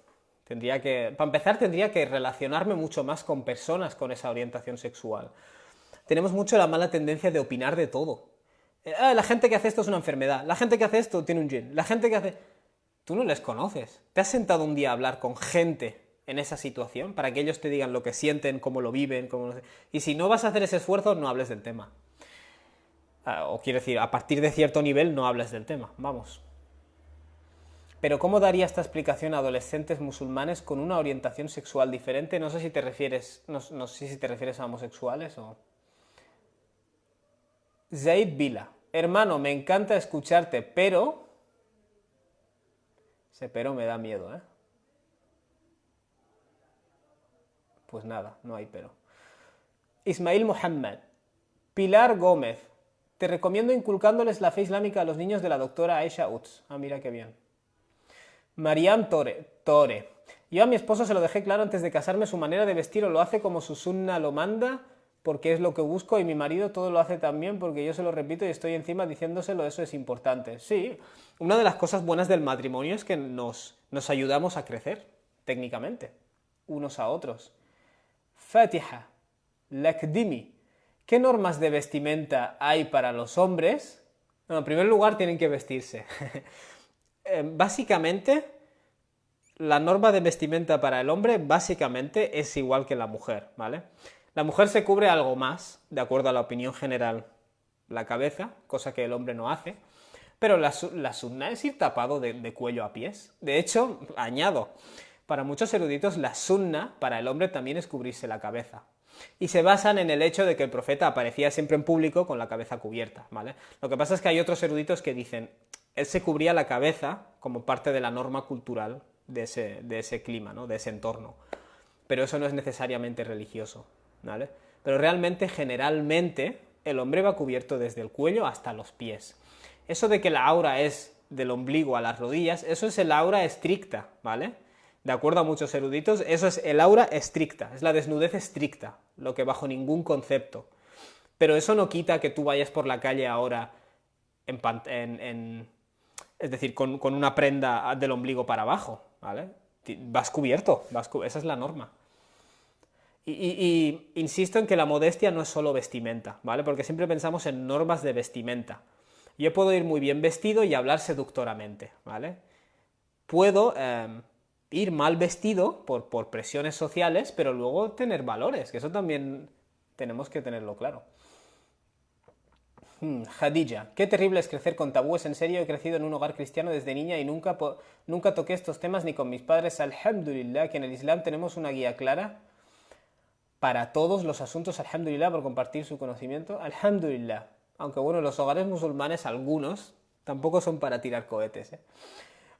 Para empezar, tendría que relacionarme mucho más con personas con esa orientación sexual. Tenemos mucho la mala tendencia de opinar de todo. La gente que hace esto es una enfermedad. La gente que hace esto tiene un jinn. La gente que hace... Tú no les conoces. ¿Te has sentado un día a hablar con gente en esa situación para que ellos te digan lo que sienten, cómo lo viven, cómo... Y si no vas a hacer ese esfuerzo, no hables del tema. O quiero decir, a partir de cierto nivel no hables del tema. Vamos. Pero ¿cómo daría esta explicación a adolescentes musulmanes con una orientación sexual diferente? No sé si te refieres, no sé si te refieres a homosexuales o... Zaid Vila. Hermano, me encanta escucharte, pero... Ese pero me da miedo, ¿eh? Pues nada, no hay pero. Ismail Mohammed. Pilar Gómez. Te recomiendo inculcándoles la fe islámica a los niños de la doctora Aisha Utz. Ah, mira qué bien. Mariam Tore. Yo a mi esposo se lo dejé claro antes de casarme, su manera de vestir o lo hace como su sunna lo manda, porque es lo que busco, y mi marido todo lo hace también porque yo se lo repito y estoy encima diciéndoselo, eso es importante. Sí, una de las cosas buenas del matrimonio es que nos ayudamos a crecer, técnicamente, unos a otros. Fatiha, Lakdimi. ¿Qué normas de vestimenta hay para los hombres? Bueno, en primer lugar tienen que vestirse. Básicamente, la norma de vestimenta para el hombre básicamente es igual que la mujer, ¿vale? La mujer se cubre algo más, de acuerdo a la opinión general, la cabeza, cosa que el hombre no hace, pero la sunna es ir tapado de cuello a pies. De hecho, añado, para muchos eruditos la sunna para el hombre también es cubrirse la cabeza. Y se basan en el hecho de que el profeta aparecía siempre en público con la cabeza cubierta, ¿vale? Lo que pasa es que hay otros eruditos que dicen, él se cubría la cabeza como parte de la norma cultural de ese clima, ¿no? De ese entorno. Pero eso no es necesariamente religioso, ¿vale? Pero realmente, generalmente, el hombre va cubierto desde el cuello hasta los pies. Eso de que la aura es del ombligo a las rodillas, eso es el aura estricta, ¿vale? De acuerdo a muchos eruditos, eso es el aura estricta, es la desnudez estricta, lo que bajo ningún concepto. Pero eso no quita que tú vayas por la calle ahora es decir, con una prenda del ombligo para abajo, ¿vale? Vas cubierto, esa es la norma. Y insisto en que la modestia no es solo vestimenta, ¿vale? Porque siempre pensamos en normas de vestimenta. Yo puedo ir muy bien vestido y hablar seductoramente, ¿vale? Puedo ir mal vestido por presiones sociales, pero luego tener valores, que eso también tenemos que tenerlo claro. Khadija, qué terrible es crecer con tabúes, en serio, he crecido en un hogar cristiano desde niña y nunca toqué estos temas ni con mis padres. Alhamdulillah, que en el Islam tenemos una guía clara para todos los asuntos, alhamdulillah, por compartir su conocimiento, alhamdulillah. Aunque bueno, los hogares musulmanes, algunos, tampoco son para tirar cohetes, ¿eh?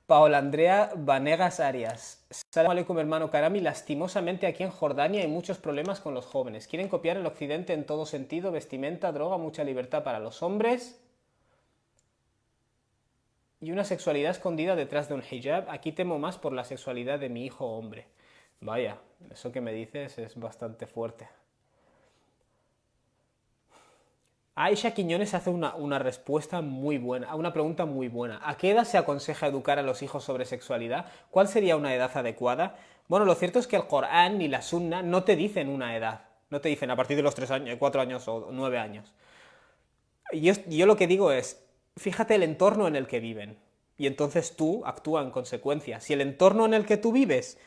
Paola Andrea Vanegas Arias. Salam alaikum, hermano Karami. Lastimosamente aquí en Jordania hay muchos problemas con los jóvenes. Quieren copiar el occidente en todo sentido, vestimenta, droga, mucha libertad para los hombres y una sexualidad escondida detrás de un hijab. Aquí temo más por la sexualidad de mi hijo hombre. Vaya, eso que me dices es bastante fuerte. Aisha Quiñones hace una respuesta muy buena, a una pregunta muy buena. ¿A qué edad se aconseja educar a los hijos sobre sexualidad? ¿Cuál sería una edad adecuada? Bueno, lo cierto es que el Corán ni la Sunna no te dicen una edad. No te dicen a partir de los 3 años, 4 años o 9 años. Yo lo que digo es, fíjate el entorno en el que viven. Y entonces tú actúa en consecuencia. Si el entorno en el que tú vives,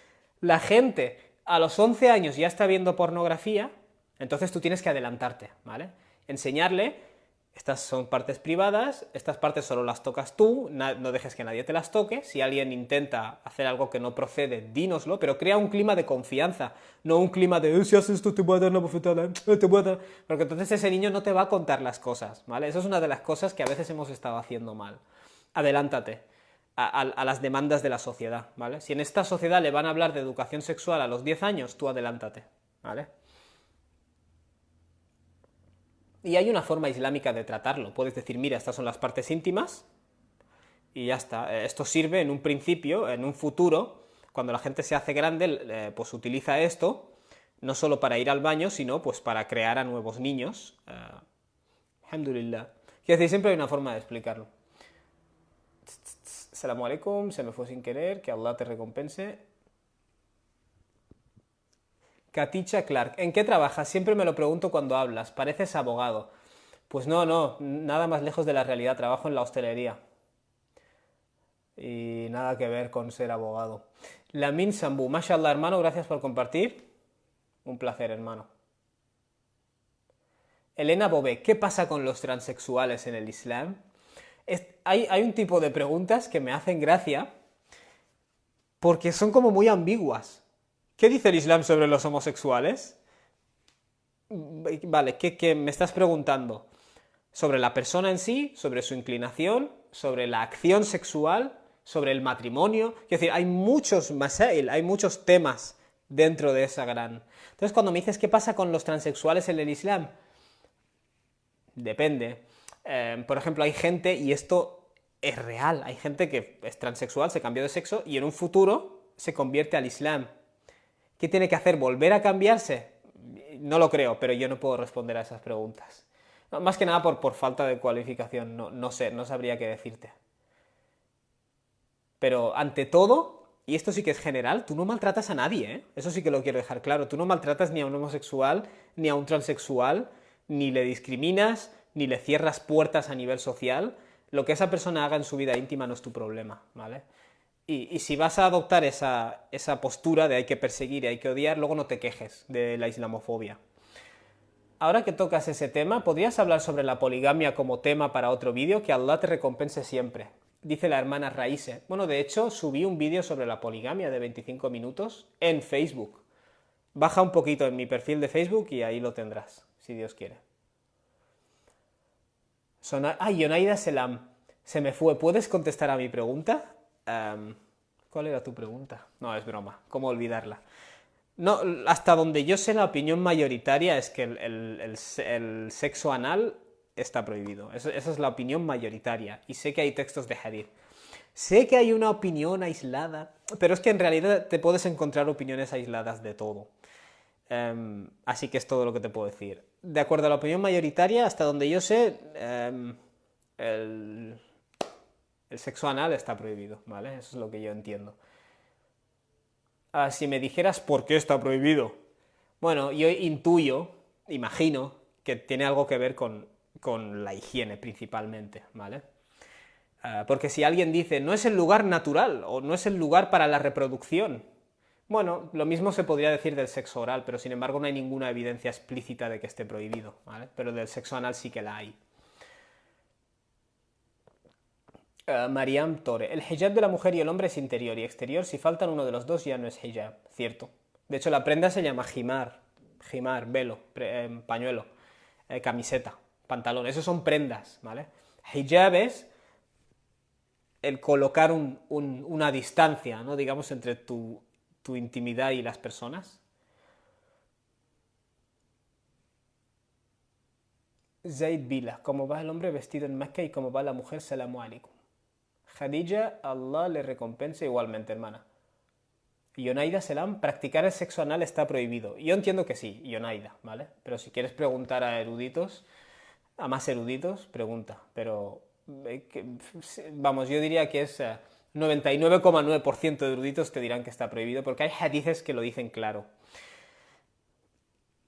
la gente a los 11 años ya está viendo pornografía, entonces tú tienes que adelantarte, ¿vale? Enseñarle Estas son partes privadas, estas partes solo las tocas tú, no dejes que nadie te las toque. Si alguien intenta hacer algo que no procede, dínoslo, pero crea un clima de confianza, no un clima de si haces esto te voy a dar una bofetada, te voy a dar... Porque entonces ese niño no te va a contar las cosas, ¿vale? Eso es una de las cosas que a veces hemos estado haciendo mal. Adelántate a las demandas de la sociedad, ¿vale? Si en esta sociedad le van a hablar de educación sexual a los 10 años, tú adelántate, ¿vale? Y hay una forma islámica de tratarlo. Puedes decir, mira, estas son las partes íntimas y ya está. Esto sirve en un principio, en un futuro, cuando la gente se hace grande, pues utiliza esto, no solo para ir al baño, sino pues para crear a nuevos niños. Alhamdulillah. Quiero decir, siempre hay una forma de explicarlo. Assalamu alaikum, se me fue sin querer, que Allah te recompense. Katicha Clark, ¿en qué trabajas? Siempre me lo pregunto cuando hablas, pareces abogado. Pues no, nada más lejos de la realidad, trabajo en la hostelería. Y nada que ver con ser abogado. Lamin Sambu, mashallah hermano, gracias por compartir. Un placer hermano. Elena Bobé, ¿qué pasa con los transexuales en el Islam? Hay un tipo de preguntas que me hacen gracia porque son como muy ambiguas. ¿Qué dice el Islam sobre los homosexuales? Vale, ¿qué me estás preguntando? ¿Sobre la persona en sí? ¿Sobre su inclinación? ¿Sobre la acción sexual? ¿Sobre el matrimonio? Es decir, hay muchos masail, hay muchos temas dentro de esa gran... Entonces, cuando me dices qué pasa con los transexuales en el Islam, depende. Por ejemplo, hay gente, y esto es real, hay gente que es transexual, se cambió de sexo y en un futuro se convierte al Islam. ¿Qué tiene que hacer? ¿Volver a cambiarse? No lo creo, pero yo no puedo responder a esas preguntas. No, más que nada por falta de cualificación, no sé, no sabría qué decirte. Pero ante todo, y esto sí que es general, tú no maltratas a nadie, ¿eh? Eso sí que lo quiero dejar claro. Tú no maltratas ni a un homosexual, ni a un transexual, ni le discriminas, ni le cierras puertas a nivel social. Lo que esa persona haga en su vida íntima no es tu problema, ¿vale? Y si vas a adoptar esa postura de hay que perseguir y hay que odiar, luego no te quejes de la islamofobia. Ahora que tocas ese tema, ¿podrías hablar sobre la poligamia como tema para otro vídeo? Que Allah te recompense siempre. Dice la hermana Raíse. Bueno, de hecho, subí un vídeo sobre la poligamia de 25 minutos en Facebook. Baja un poquito en mi perfil de Facebook y ahí lo tendrás, si Dios quiere. Yonaida Selam. Se me fue. ¿Puedes contestar a mi pregunta? ¿Cuál era tu pregunta? No, es broma. ¿Cómo olvidarla? No, hasta donde yo sé, la opinión mayoritaria es que el sexo anal está prohibido. Esa es la opinión mayoritaria. Y sé que hay textos de hadith. Sé que hay una opinión aislada, pero es que en realidad te puedes encontrar opiniones aisladas de todo. Así que es todo lo que te puedo decir. De acuerdo a la opinión mayoritaria, hasta donde yo sé, el sexo anal está prohibido, ¿vale? Eso es lo que yo entiendo. Si me dijeras por qué está prohibido, bueno, yo intuyo, imagino, que tiene algo que ver con la higiene principalmente, ¿vale? Porque si alguien dice, no es el lugar natural o no es el lugar para la reproducción, bueno, lo mismo se podría decir del sexo oral, pero sin embargo no hay ninguna evidencia explícita de que esté prohibido, ¿vale? Pero del sexo anal sí que la hay. Mariam Tore. El hijab de la mujer y el hombre es interior y exterior. Si faltan uno de los dos ya no es hijab. Cierto. De hecho, la prenda se llama jimar. Jimar, velo, pañuelo, camiseta, pantalón. Esos son prendas, ¿vale? Hijab es el colocar una distancia, ¿no? Digamos, entre tu intimidad y las personas. Zaid Bila. ¿Cómo va el hombre vestido en Mecca y cómo va la mujer? Salamu alaikum. Khadija, Allah le recompense igualmente, hermana. Yonaida Selam, practicar el sexo anal está prohibido. Yo entiendo que sí, Yonaida, ¿vale? Pero si quieres preguntar a eruditos, a más eruditos, pregunta. Pero, vamos, yo diría que es 99,9% de eruditos te dirán que está prohibido, porque hay hadices que lo dicen claro.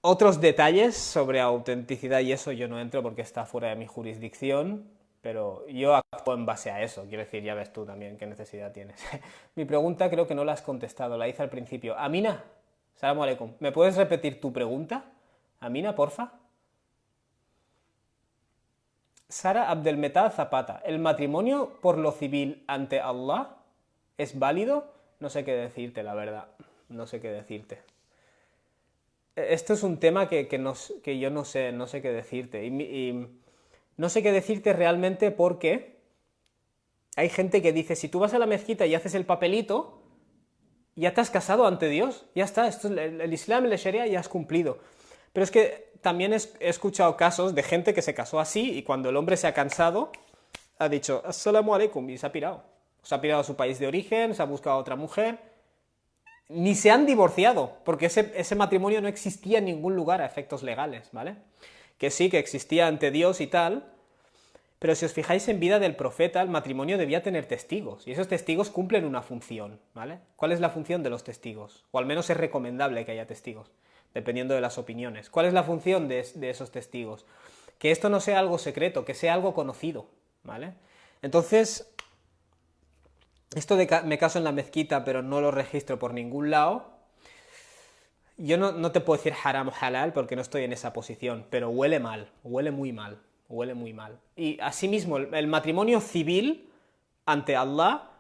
Otros detalles sobre autenticidad y eso yo no entro porque está fuera de mi jurisdicción, pero yo actúo en base a eso. Quiero decir, ya ves tú también qué necesidad tienes. Mi pregunta creo que no la has contestado, la hice al principio. Amina, salamu alaikum. ¿Me puedes repetir tu pregunta? Amina, porfa. Sara Abdelmetad Zapata, ¿el matrimonio por lo civil ante Allah es válido? No sé qué decirte, la verdad. No sé qué decirte. Esto es un tema que yo no sé qué decirte. Y no sé qué decirte realmente porque hay gente que dice, si tú vas a la mezquita y haces el papelito, ya te has casado ante Dios, ya está, esto es el Islam y la Sharia ya has cumplido. Pero es que también he escuchado casos de gente que se casó así y cuando el hombre se ha cansado, ha dicho, Assalamu alaikum, y se ha pirado. Se ha pirado a su país de origen, se ha buscado a otra mujer. Ni se han divorciado, porque ese matrimonio no existía en ningún lugar a efectos legales, ¿vale? Que sí, que existía ante Dios y tal, pero si os fijáis en vida del profeta, el matrimonio debía tener testigos, y esos testigos cumplen una función, ¿vale? ¿Cuál es la función de los testigos? O al menos es recomendable que haya testigos, dependiendo de las opiniones. ¿Cuál es la función de esos testigos? Que esto no sea algo secreto, que sea algo conocido, ¿vale? Entonces, esto de me caso en la mezquita pero no lo registro por ningún lado, yo no te puedo decir haram o halal porque no estoy en esa posición, pero huele mal, huele muy mal, huele muy mal. Y asimismo, el matrimonio civil ante Allah,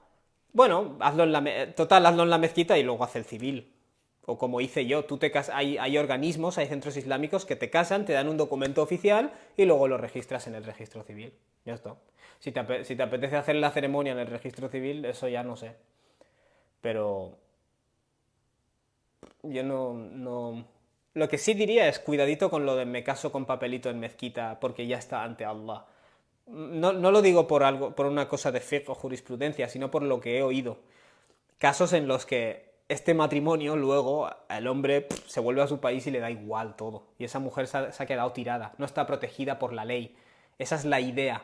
bueno, hazlo hazlo en la mezquita y luego haz el civil. O como hice yo, hay organismos, hay centros islámicos que te casan, te dan un documento oficial y luego lo registras en el registro civil. Ya está. Si te apetece hacer la ceremonia en el registro civil, eso ya no sé. Pero yo no. Lo que sí diría es cuidadito con lo de me caso con papelito en mezquita porque ya está ante Allah. No lo digo por una cosa de fiqh o jurisprudencia, sino por lo que he oído. Casos en los que este matrimonio luego el hombre se vuelve a su país y le da igual todo. Y esa mujer se ha quedado tirada, no está protegida por la ley. Esa es la idea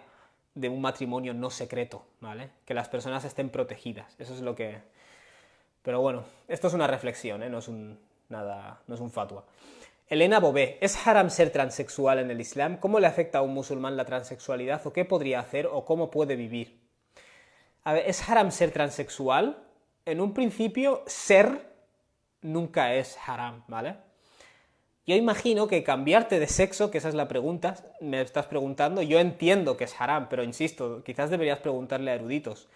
de un matrimonio no secreto, ¿vale? Que las personas estén protegidas. Eso es lo que... Pero bueno, esto es una reflexión, ¿eh? No es un fatwa. Elena Bobé, ¿es haram ser transexual en el Islam? ¿Cómo le afecta a un musulmán la transexualidad? ¿O qué podría hacer? ¿O cómo puede vivir? A ver, ¿es haram ser transexual? En un principio, ser nunca es haram, ¿vale? Yo imagino que cambiarte de sexo, que esa es la pregunta, me estás preguntando, yo entiendo que es haram, pero insisto, quizás deberías preguntarle a eruditos.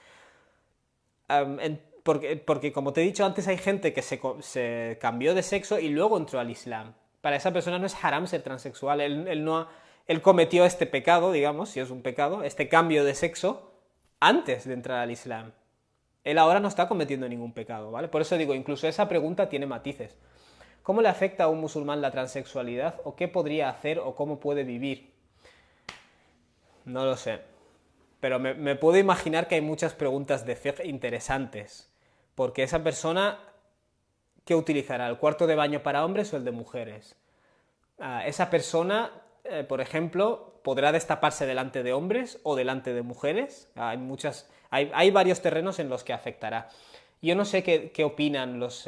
Porque como te he dicho antes, hay gente que se cambió de sexo y luego entró al Islam. Para esa persona no es haram ser transexual, él cometió este pecado, digamos, si es un pecado, este cambio de sexo, antes de entrar al Islam. Él ahora no está cometiendo ningún pecado, ¿vale? Por eso digo, incluso esa pregunta tiene matices. ¿Cómo le afecta a un musulmán la transexualidad? ¿O qué podría hacer o cómo puede vivir? No lo sé. Pero me puedo imaginar que hay muchas preguntas de fiqh interesantes. Porque esa persona, ¿qué utilizará? ¿El cuarto de baño para hombres o el de mujeres? Esa persona, por ejemplo, ¿podrá destaparse delante de hombres o delante de mujeres? Hay varios terrenos en los que afectará. Yo no sé qué opinan los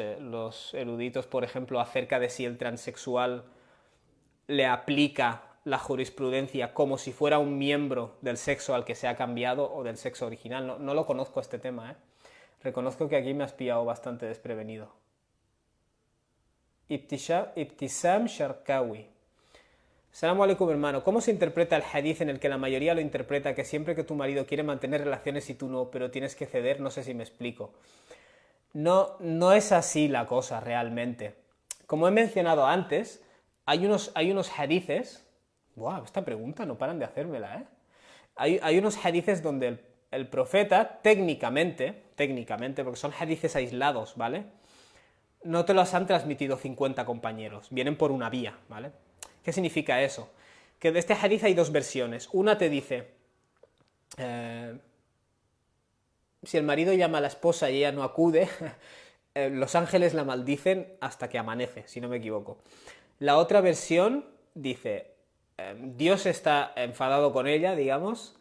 eruditos, por ejemplo, acerca de si el transexual le aplica la jurisprudencia como si fuera un miembro del sexo al que se ha cambiado o del sexo original. No lo conozco este tema, ¿eh? Reconozco que aquí me has pillado bastante desprevenido. Ibtisam Sharkawi. Salamu alaikum, hermano. ¿Cómo se interpreta el hadith en el que la mayoría lo interpreta que siempre que tu marido quiere mantener relaciones y tú no, pero tienes que ceder? No sé si me explico. No es así la cosa realmente. Como he mencionado antes, hay unos hadithes... ¡Buah! Esta pregunta no paran de hacérmela, ¿eh? Hay unos hadithes donde el profeta, técnicamente, porque son hadithes aislados, ¿vale? No te los han transmitido 50 compañeros, vienen por una vía, ¿vale? ¿Qué significa eso? Que de este hadith hay dos versiones. Una te dice, si el marido llama a la esposa y ella no acude, los ángeles la maldicen hasta que amanece, si no me equivoco. La otra versión dice, Dios está enfadado con ella, digamos,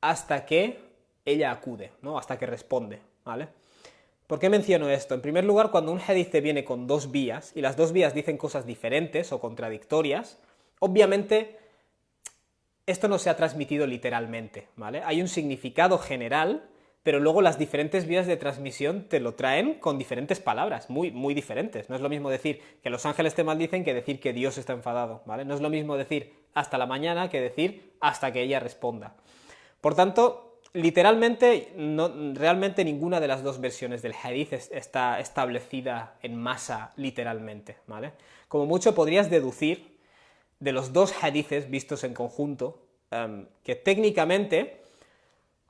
hasta que ella acude, ¿no? Hasta que responde, ¿vale? ¿Por qué menciono esto? En primer lugar, cuando un hadith te viene con dos vías, y las dos vías dicen cosas diferentes o contradictorias, obviamente esto no se ha transmitido literalmente, ¿vale? Hay un significado general, pero luego las diferentes vías de transmisión te lo traen con diferentes palabras, muy, muy diferentes. No es lo mismo decir que los ángeles te maldicen que decir que Dios está enfadado, ¿vale? No es lo mismo decir hasta la mañana que decir hasta que ella responda. Por tanto, literalmente, realmente ninguna de las dos versiones del hadith está establecida en masa literalmente, ¿vale? Como mucho podrías deducir de los dos hadithes vistos en conjunto que técnicamente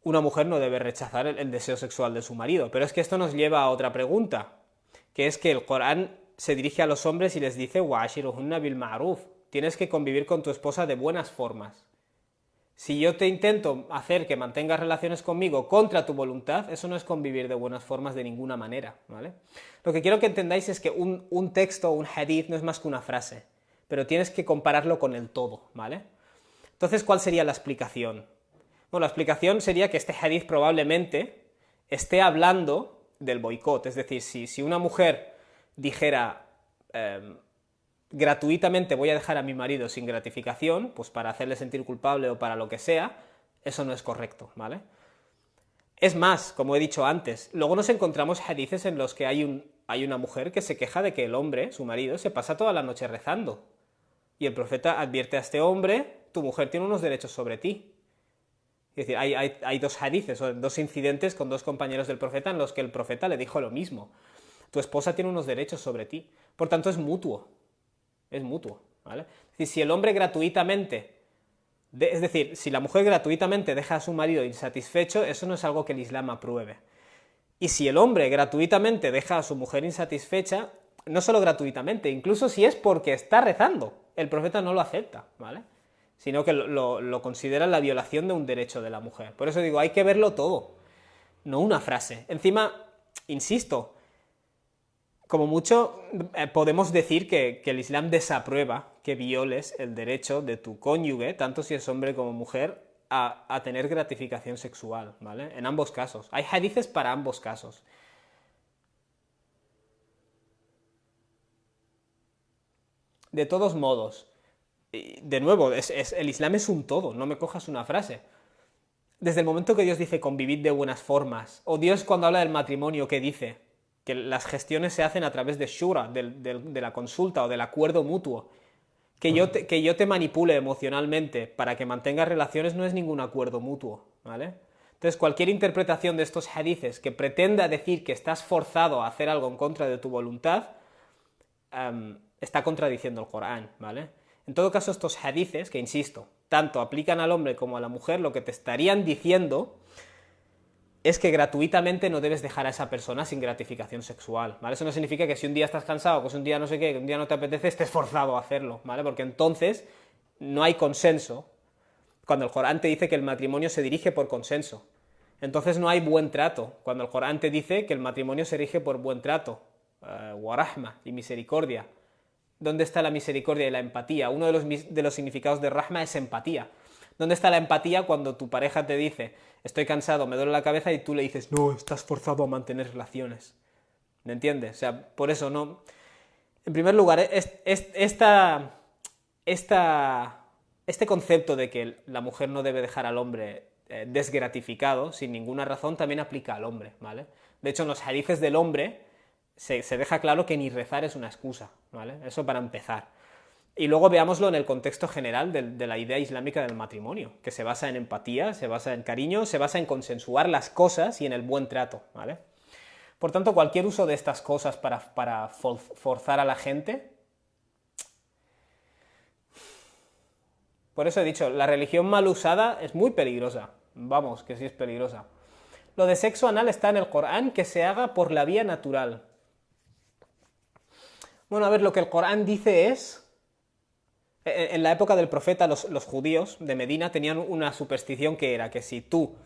una mujer no debe rechazar el deseo sexual de su marido. Pero es que esto nos lleva a otra pregunta, que es que el Corán se dirige a los hombres y les dice وَعَاشِرُهُنَّ بِالْمَعْرُوفِ, tienes que convivir con tu esposa de buenas formas. Si yo te intento hacer que mantengas relaciones conmigo contra tu voluntad, eso no es convivir de buenas formas de ninguna manera, ¿vale? Lo que quiero que entendáis es que un texto o un hadith no es más que una frase, pero tienes que compararlo con el todo, ¿vale? Entonces, ¿cuál sería la explicación? Bueno, la explicación sería que este hadith probablemente esté hablando del boicot, es decir, si una mujer dijera gratuitamente voy a dejar a mi marido sin gratificación, pues para hacerle sentir culpable o para lo que sea, eso no es correcto, ¿vale? Es más, como he dicho antes, luego nos encontramos hadices en los que hay una mujer que se queja de que el hombre, su marido, se pasa toda la noche rezando. Y el profeta advierte a este hombre, tu mujer tiene unos derechos sobre ti. Es decir, hay dos hadices, o dos incidentes con dos compañeros del profeta en los que el profeta le dijo lo mismo. Tu esposa tiene unos derechos sobre ti. Por tanto, es mutuo. Es mutuo, ¿vale? Es decir, si el hombre gratuitamente, es decir, si la mujer gratuitamente deja a su marido insatisfecho, eso no es algo que el Islam apruebe. Y si el hombre gratuitamente deja a su mujer insatisfecha, no solo gratuitamente, incluso si es porque está rezando, el profeta no lo acepta, ¿vale? Sino que lo considera la violación de un derecho de la mujer. Por eso digo, hay que verlo todo, no una frase. Encima, insisto, como mucho podemos decir que el Islam desaprueba que violes el derecho de tu cónyuge, tanto si es hombre como mujer, a tener gratificación sexual, ¿vale? En ambos casos. Hay hadices para ambos casos. De todos modos, de nuevo, el Islam es un todo, no me cojas una frase. Desde el momento que Dios dice convivid de buenas formas, o Dios cuando habla del matrimonio, ¿qué dice? Que las gestiones se hacen a través de shura, de la consulta o del acuerdo mutuo. Que yo te manipule emocionalmente para que mantengas relaciones no es ningún acuerdo mutuo, ¿vale? Entonces, cualquier interpretación de estos hadices que pretenda decir que estás forzado a hacer algo en contra de tu voluntad, está contradiciendo el Corán, ¿vale? En todo caso, estos hadices, que insisto, tanto aplican al hombre como a la mujer, lo que te estarían diciendo es que gratuitamente no debes dejar a esa persona sin gratificación sexual, ¿vale? Eso no significa que si un día estás cansado, que si un día no sé qué, que un día no te apetece, estés forzado a hacerlo, ¿vale? Porque entonces no hay consenso, cuando el Corán te dice que el matrimonio se dirige por consenso. Entonces no hay buen trato, cuando el Corán te dice que el matrimonio se rige por buen trato, warahma, y misericordia. ¿Dónde está la misericordia y la empatía? Uno de los significados de rahma es empatía. ¿Dónde está la empatía cuando tu pareja te dice estoy cansado, me duele la cabeza y tú le dices no, estás forzado a mantener relaciones? ¿Me entiendes? O sea, por eso no... En primer lugar, este concepto de que la mujer no debe dejar al hombre desgratificado, sin ninguna razón, también aplica al hombre, ¿vale? De hecho, en los hadices del hombre se deja claro que ni rezar es una excusa, ¿vale? Eso para empezar. Y luego veámoslo en el contexto general de la idea islámica del matrimonio, que se basa en empatía, se basa en cariño, se basa en consensuar las cosas y en el buen trato, ¿vale? Por tanto, cualquier uso de estas cosas para forzar a la gente... Por eso he dicho, la religión mal usada es muy peligrosa. Vamos, que sí es peligrosa. Lo de sexo anal está en el Corán, que se haga por la vía natural. Bueno, a ver, lo que el Corán dice es... En la época del profeta, los judíos de Medina tenían una superstición que era que si tú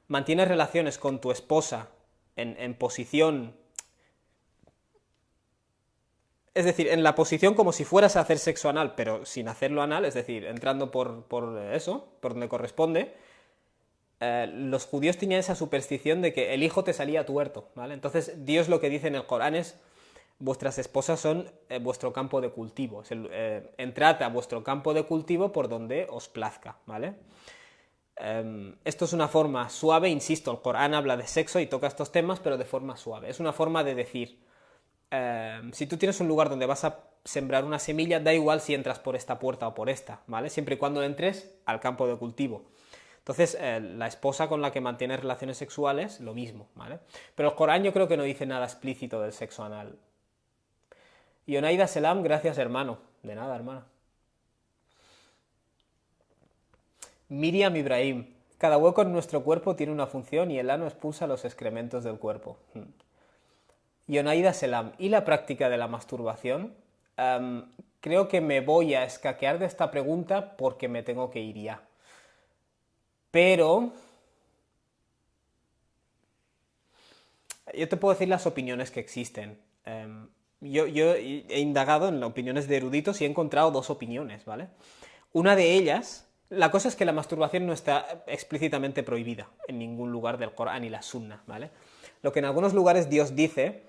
mantienes relaciones con tu esposa en posición... Es decir, en la posición como si fueras a hacer sexo anal, pero sin hacerlo anal, es decir, entrando por eso, por donde corresponde, los judíos tenían esa superstición de que el hijo te salía tuerto, ¿vale? Entonces, Dios lo que dice en el Corán es: vuestras esposas son vuestro campo de cultivo. Entrad a vuestro campo de cultivo por donde os plazca, ¿vale? Esto es una forma suave, insisto, el Corán habla de sexo y toca estos temas, pero de forma suave. Es una forma de decir, si tú tienes un lugar donde vas a sembrar una semilla, da igual si entras por esta puerta o por esta, ¿vale? Siempre y cuando entres al campo de cultivo. Entonces, la esposa con la que mantienes relaciones sexuales, lo mismo, ¿vale? Pero el Corán yo creo que no dice nada explícito del sexo anal. Y Onaida Selam, gracias hermano. De nada, hermana. Miriam Ibrahim, cada hueco en nuestro cuerpo tiene una función y el ano expulsa los excrementos del cuerpo. Y Onaida Selam, ¿y la práctica de la masturbación? Creo que me voy a escaquear de esta pregunta porque me tengo que ir ya. Pero yo te puedo decir las opiniones que existen. Yo he indagado en las opiniones de eruditos y he encontrado dos opiniones, ¿vale? Una de ellas, la cosa es que la masturbación no está explícitamente prohibida en ningún lugar del Corán y la Sunna, ¿vale? Lo que en algunos lugares Dios dice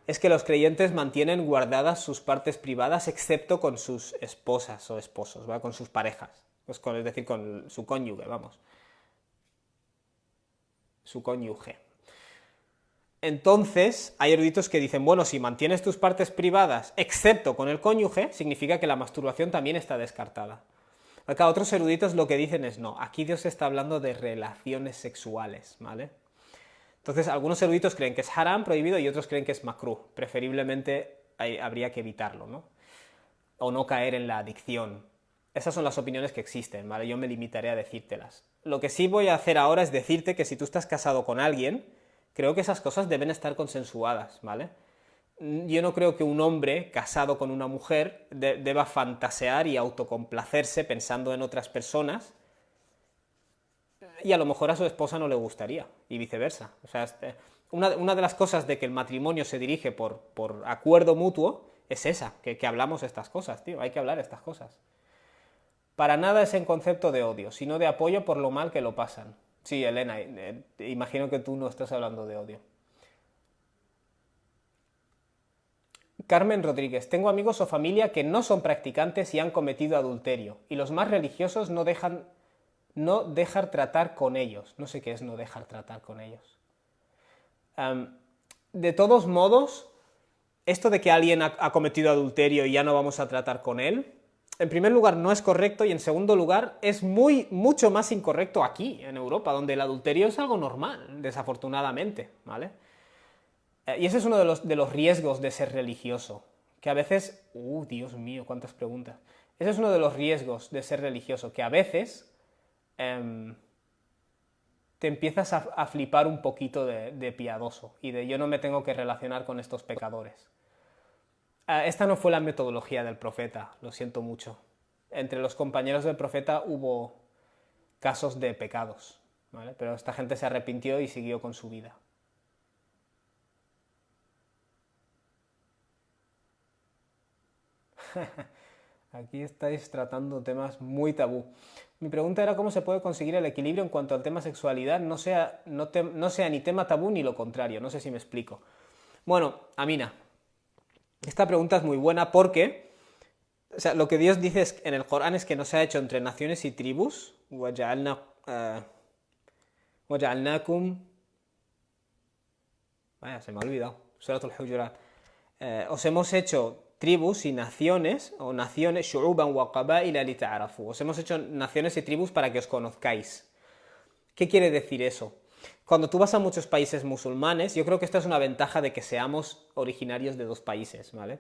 es que los creyentes mantienen guardadas sus partes privadas excepto con sus esposas o esposos, ¿vale? Con sus parejas, pues es decir, con su cónyuge, vamos. Su cónyuge. Entonces, hay eruditos que dicen, bueno, si mantienes tus partes privadas excepto con el cónyuge, significa que la masturbación también está descartada. Acá otros eruditos lo que dicen es, no, aquí Dios está hablando de relaciones sexuales, ¿vale? Entonces, algunos eruditos creen que es haram, prohibido, y otros creen que es makruh. Preferiblemente habría que evitarlo, ¿no? O no caer en la adicción. Esas son las opiniones que existen, ¿vale? Yo me limitaré a decírtelas. Lo que sí voy a hacer ahora es decirte que si tú estás casado con alguien, creo que esas cosas deben estar consensuadas, ¿vale? Yo no creo que un hombre casado con una mujer deba fantasear y autocomplacerse pensando en otras personas y a lo mejor a su esposa no le gustaría, y viceversa. O sea, una de las cosas de que el matrimonio se dirige por acuerdo mutuo es esa, que hablamos estas cosas, tío, hay que hablar estas cosas. Para nada es en concepto de odio, sino de apoyo por lo mal que lo pasan. Sí, Elena, imagino que tú no estás hablando de odio. Carmen Rodríguez, tengo amigos o familia que no son practicantes y han cometido adulterio, y los más religiosos no dejar tratar con ellos. No sé qué es no dejar tratar con ellos. De todos modos, esto de que alguien ha cometido adulterio y ya no vamos a tratar con él, en primer lugar no es correcto y en segundo lugar es mucho más incorrecto aquí, en Europa, donde el adulterio es algo normal, desafortunadamente, ¿vale? Y ese es uno de los riesgos de ser religioso, que a veces... Dios mío, cuántas preguntas. Ese es uno de los riesgos de ser religioso, que a veces te empiezas a flipar un poquito de piadoso y de yo no me tengo que relacionar con estos pecadores. Esta no fue la metodología del profeta, lo siento mucho. Entre los compañeros del profeta hubo casos de pecados, ¿vale? Pero esta gente se arrepintió y siguió con su vida. Aquí estáis tratando temas muy tabú. Mi pregunta era cómo se puede conseguir el equilibrio en cuanto al tema sexualidad, no sea ni tema tabú ni lo contrario, no sé si me explico. Bueno, Amina, esta pregunta es muy buena porque, o sea, lo que Dios dice en el Corán es que nos ha hecho entre naciones y tribus, وَجَعَلْنَاكُمْ... Vaya, se me ha olvidado, Suratul Hujurat. Os hemos hecho tribus y naciones, o naciones, shu'uban wa qaba'ila lita'arafu. Os hemos hecho naciones y tribus para que os conozcáis. ¿Qué quiere decir eso? Cuando tú vas a muchos países musulmanes, yo creo que esta es una ventaja de que seamos originarios de dos países, ¿vale?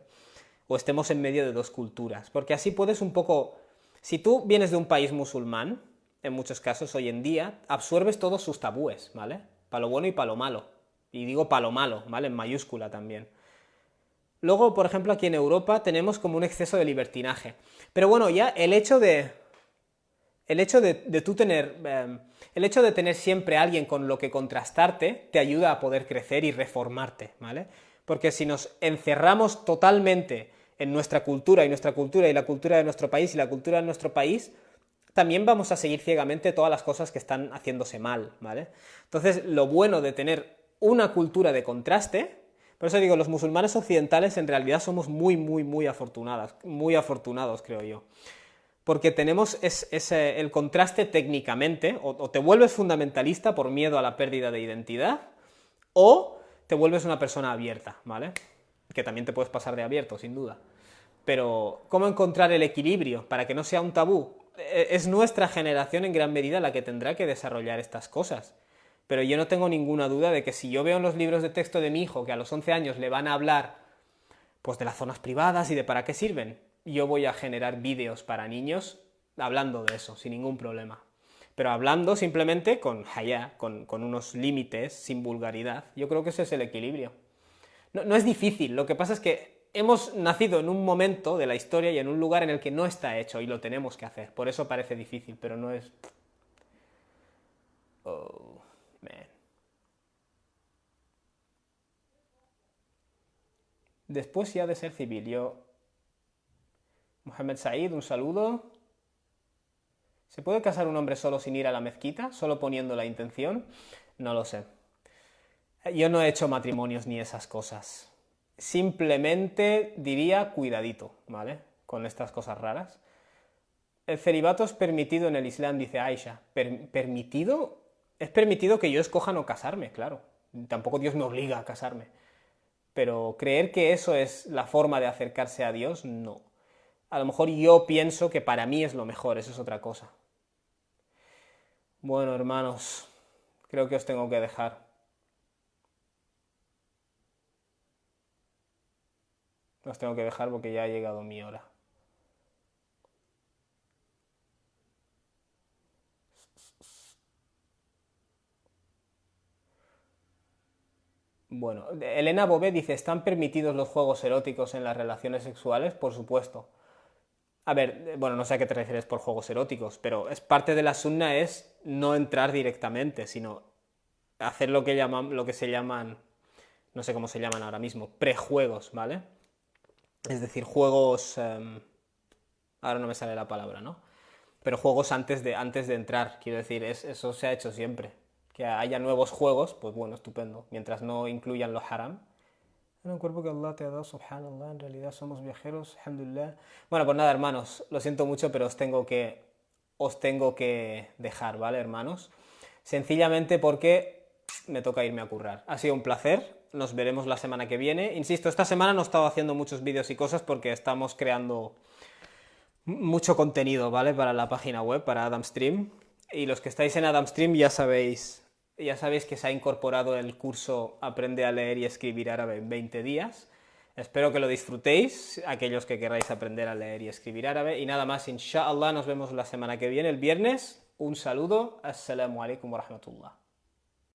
O estemos en medio de dos culturas, porque así puedes un poco... Si tú vienes de un país musulmán, en muchos casos hoy en día, absorbes todos sus tabúes, ¿vale? Para lo bueno y para lo malo. Y digo para lo malo, ¿vale? En mayúscula también. Luego, por ejemplo, aquí en Europa tenemos como un exceso de libertinaje. Pero bueno, ya el hecho de tener siempre a alguien con lo que contrastarte te ayuda a poder crecer y reformarte, ¿vale? Porque si nos encerramos totalmente en nuestra cultura y la cultura de nuestro país y la cultura de nuestro país, también vamos a seguir ciegamente todas las cosas que están haciéndose mal, ¿vale? Entonces, lo bueno de tener una cultura de contraste, por eso digo, los musulmanes occidentales en realidad somos muy afortunados, creo yo. Porque tenemos el contraste técnicamente, o te vuelves fundamentalista por miedo a la pérdida de identidad, o te vuelves una persona abierta, ¿vale? que también te puedes pasar de abierto, sin duda. Pero, ¿cómo encontrar el equilibrio para que no sea un tabú? Es nuestra generación en gran medida la que tendrá que desarrollar estas cosas. Pero yo no tengo ninguna duda de que si yo veo en los libros de texto de mi hijo que a los 11 años le van a hablar pues de las zonas privadas y de para qué sirven, yo voy a generar vídeos para niños hablando de eso, sin ningún problema. Pero hablando simplemente con hayá, con unos límites, sin vulgaridad. Yo creo que ese es el equilibrio. No es difícil, lo que pasa es que hemos nacido en un momento de la historia y en un lugar en el que no está hecho y lo tenemos que hacer. Por eso parece difícil, pero no es... Oh, man. Después sí ha de ser civil. Mohamed Said, un saludo. ¿Se puede casar un hombre solo sin ir a la mezquita? ¿Solo poniendo la intención? No lo sé. Yo no he hecho matrimonios ni esas cosas. Simplemente diría cuidadito, ¿vale? Con estas cosas raras. El celibato es permitido en el Islam, dice Aisha. ¿Permitido? Es permitido que yo escoja no casarme, claro. Tampoco Dios me obliga a casarme. Pero creer que eso es la forma de acercarse a Dios, no. A lo mejor yo pienso que para mí es lo mejor, eso es otra cosa. Bueno, hermanos, creo que os tengo que dejar. Os tengo que dejar porque ya ha llegado mi hora. Bueno, Elena Bobé dice, ¿están permitidos los juegos eróticos en las relaciones sexuales? Por supuesto. A ver, bueno, no sé a qué te refieres por juegos eróticos, pero es parte de la sunna es no entrar directamente, sino hacer lo que se llaman, no sé cómo se llaman ahora mismo, prejuegos, ¿vale? Es decir, juegos, ahora no me sale la palabra, ¿no? Pero juegos antes de entrar, quiero decir, eso se ha hecho siempre. Que haya nuevos juegos, pues bueno, estupendo, mientras no incluyan los haram. En un cuerpo que Allah te ha dado, subhanallah, en realidad somos viajeros, alhamdulillah. Bueno, pues nada, hermanos, lo siento mucho, pero os tengo que dejar, ¿vale, hermanos? Sencillamente porque me toca irme a currar. Ha sido un placer, nos veremos la semana que viene. Insisto, esta semana no he estado haciendo muchos vídeos y cosas porque estamos creando mucho contenido, ¿vale? Para la página web, para AdamStream. Y los que estáis en AdamStream ya sabéis que se ha incorporado el curso Aprende a leer y escribir árabe en 20 días. Espero que lo disfrutéis, aquellos que queráis aprender a leer y escribir árabe. Y nada más, inshallah, nos vemos la semana que viene, el viernes. Un saludo. Assalamu alaikum wa rahmatullah.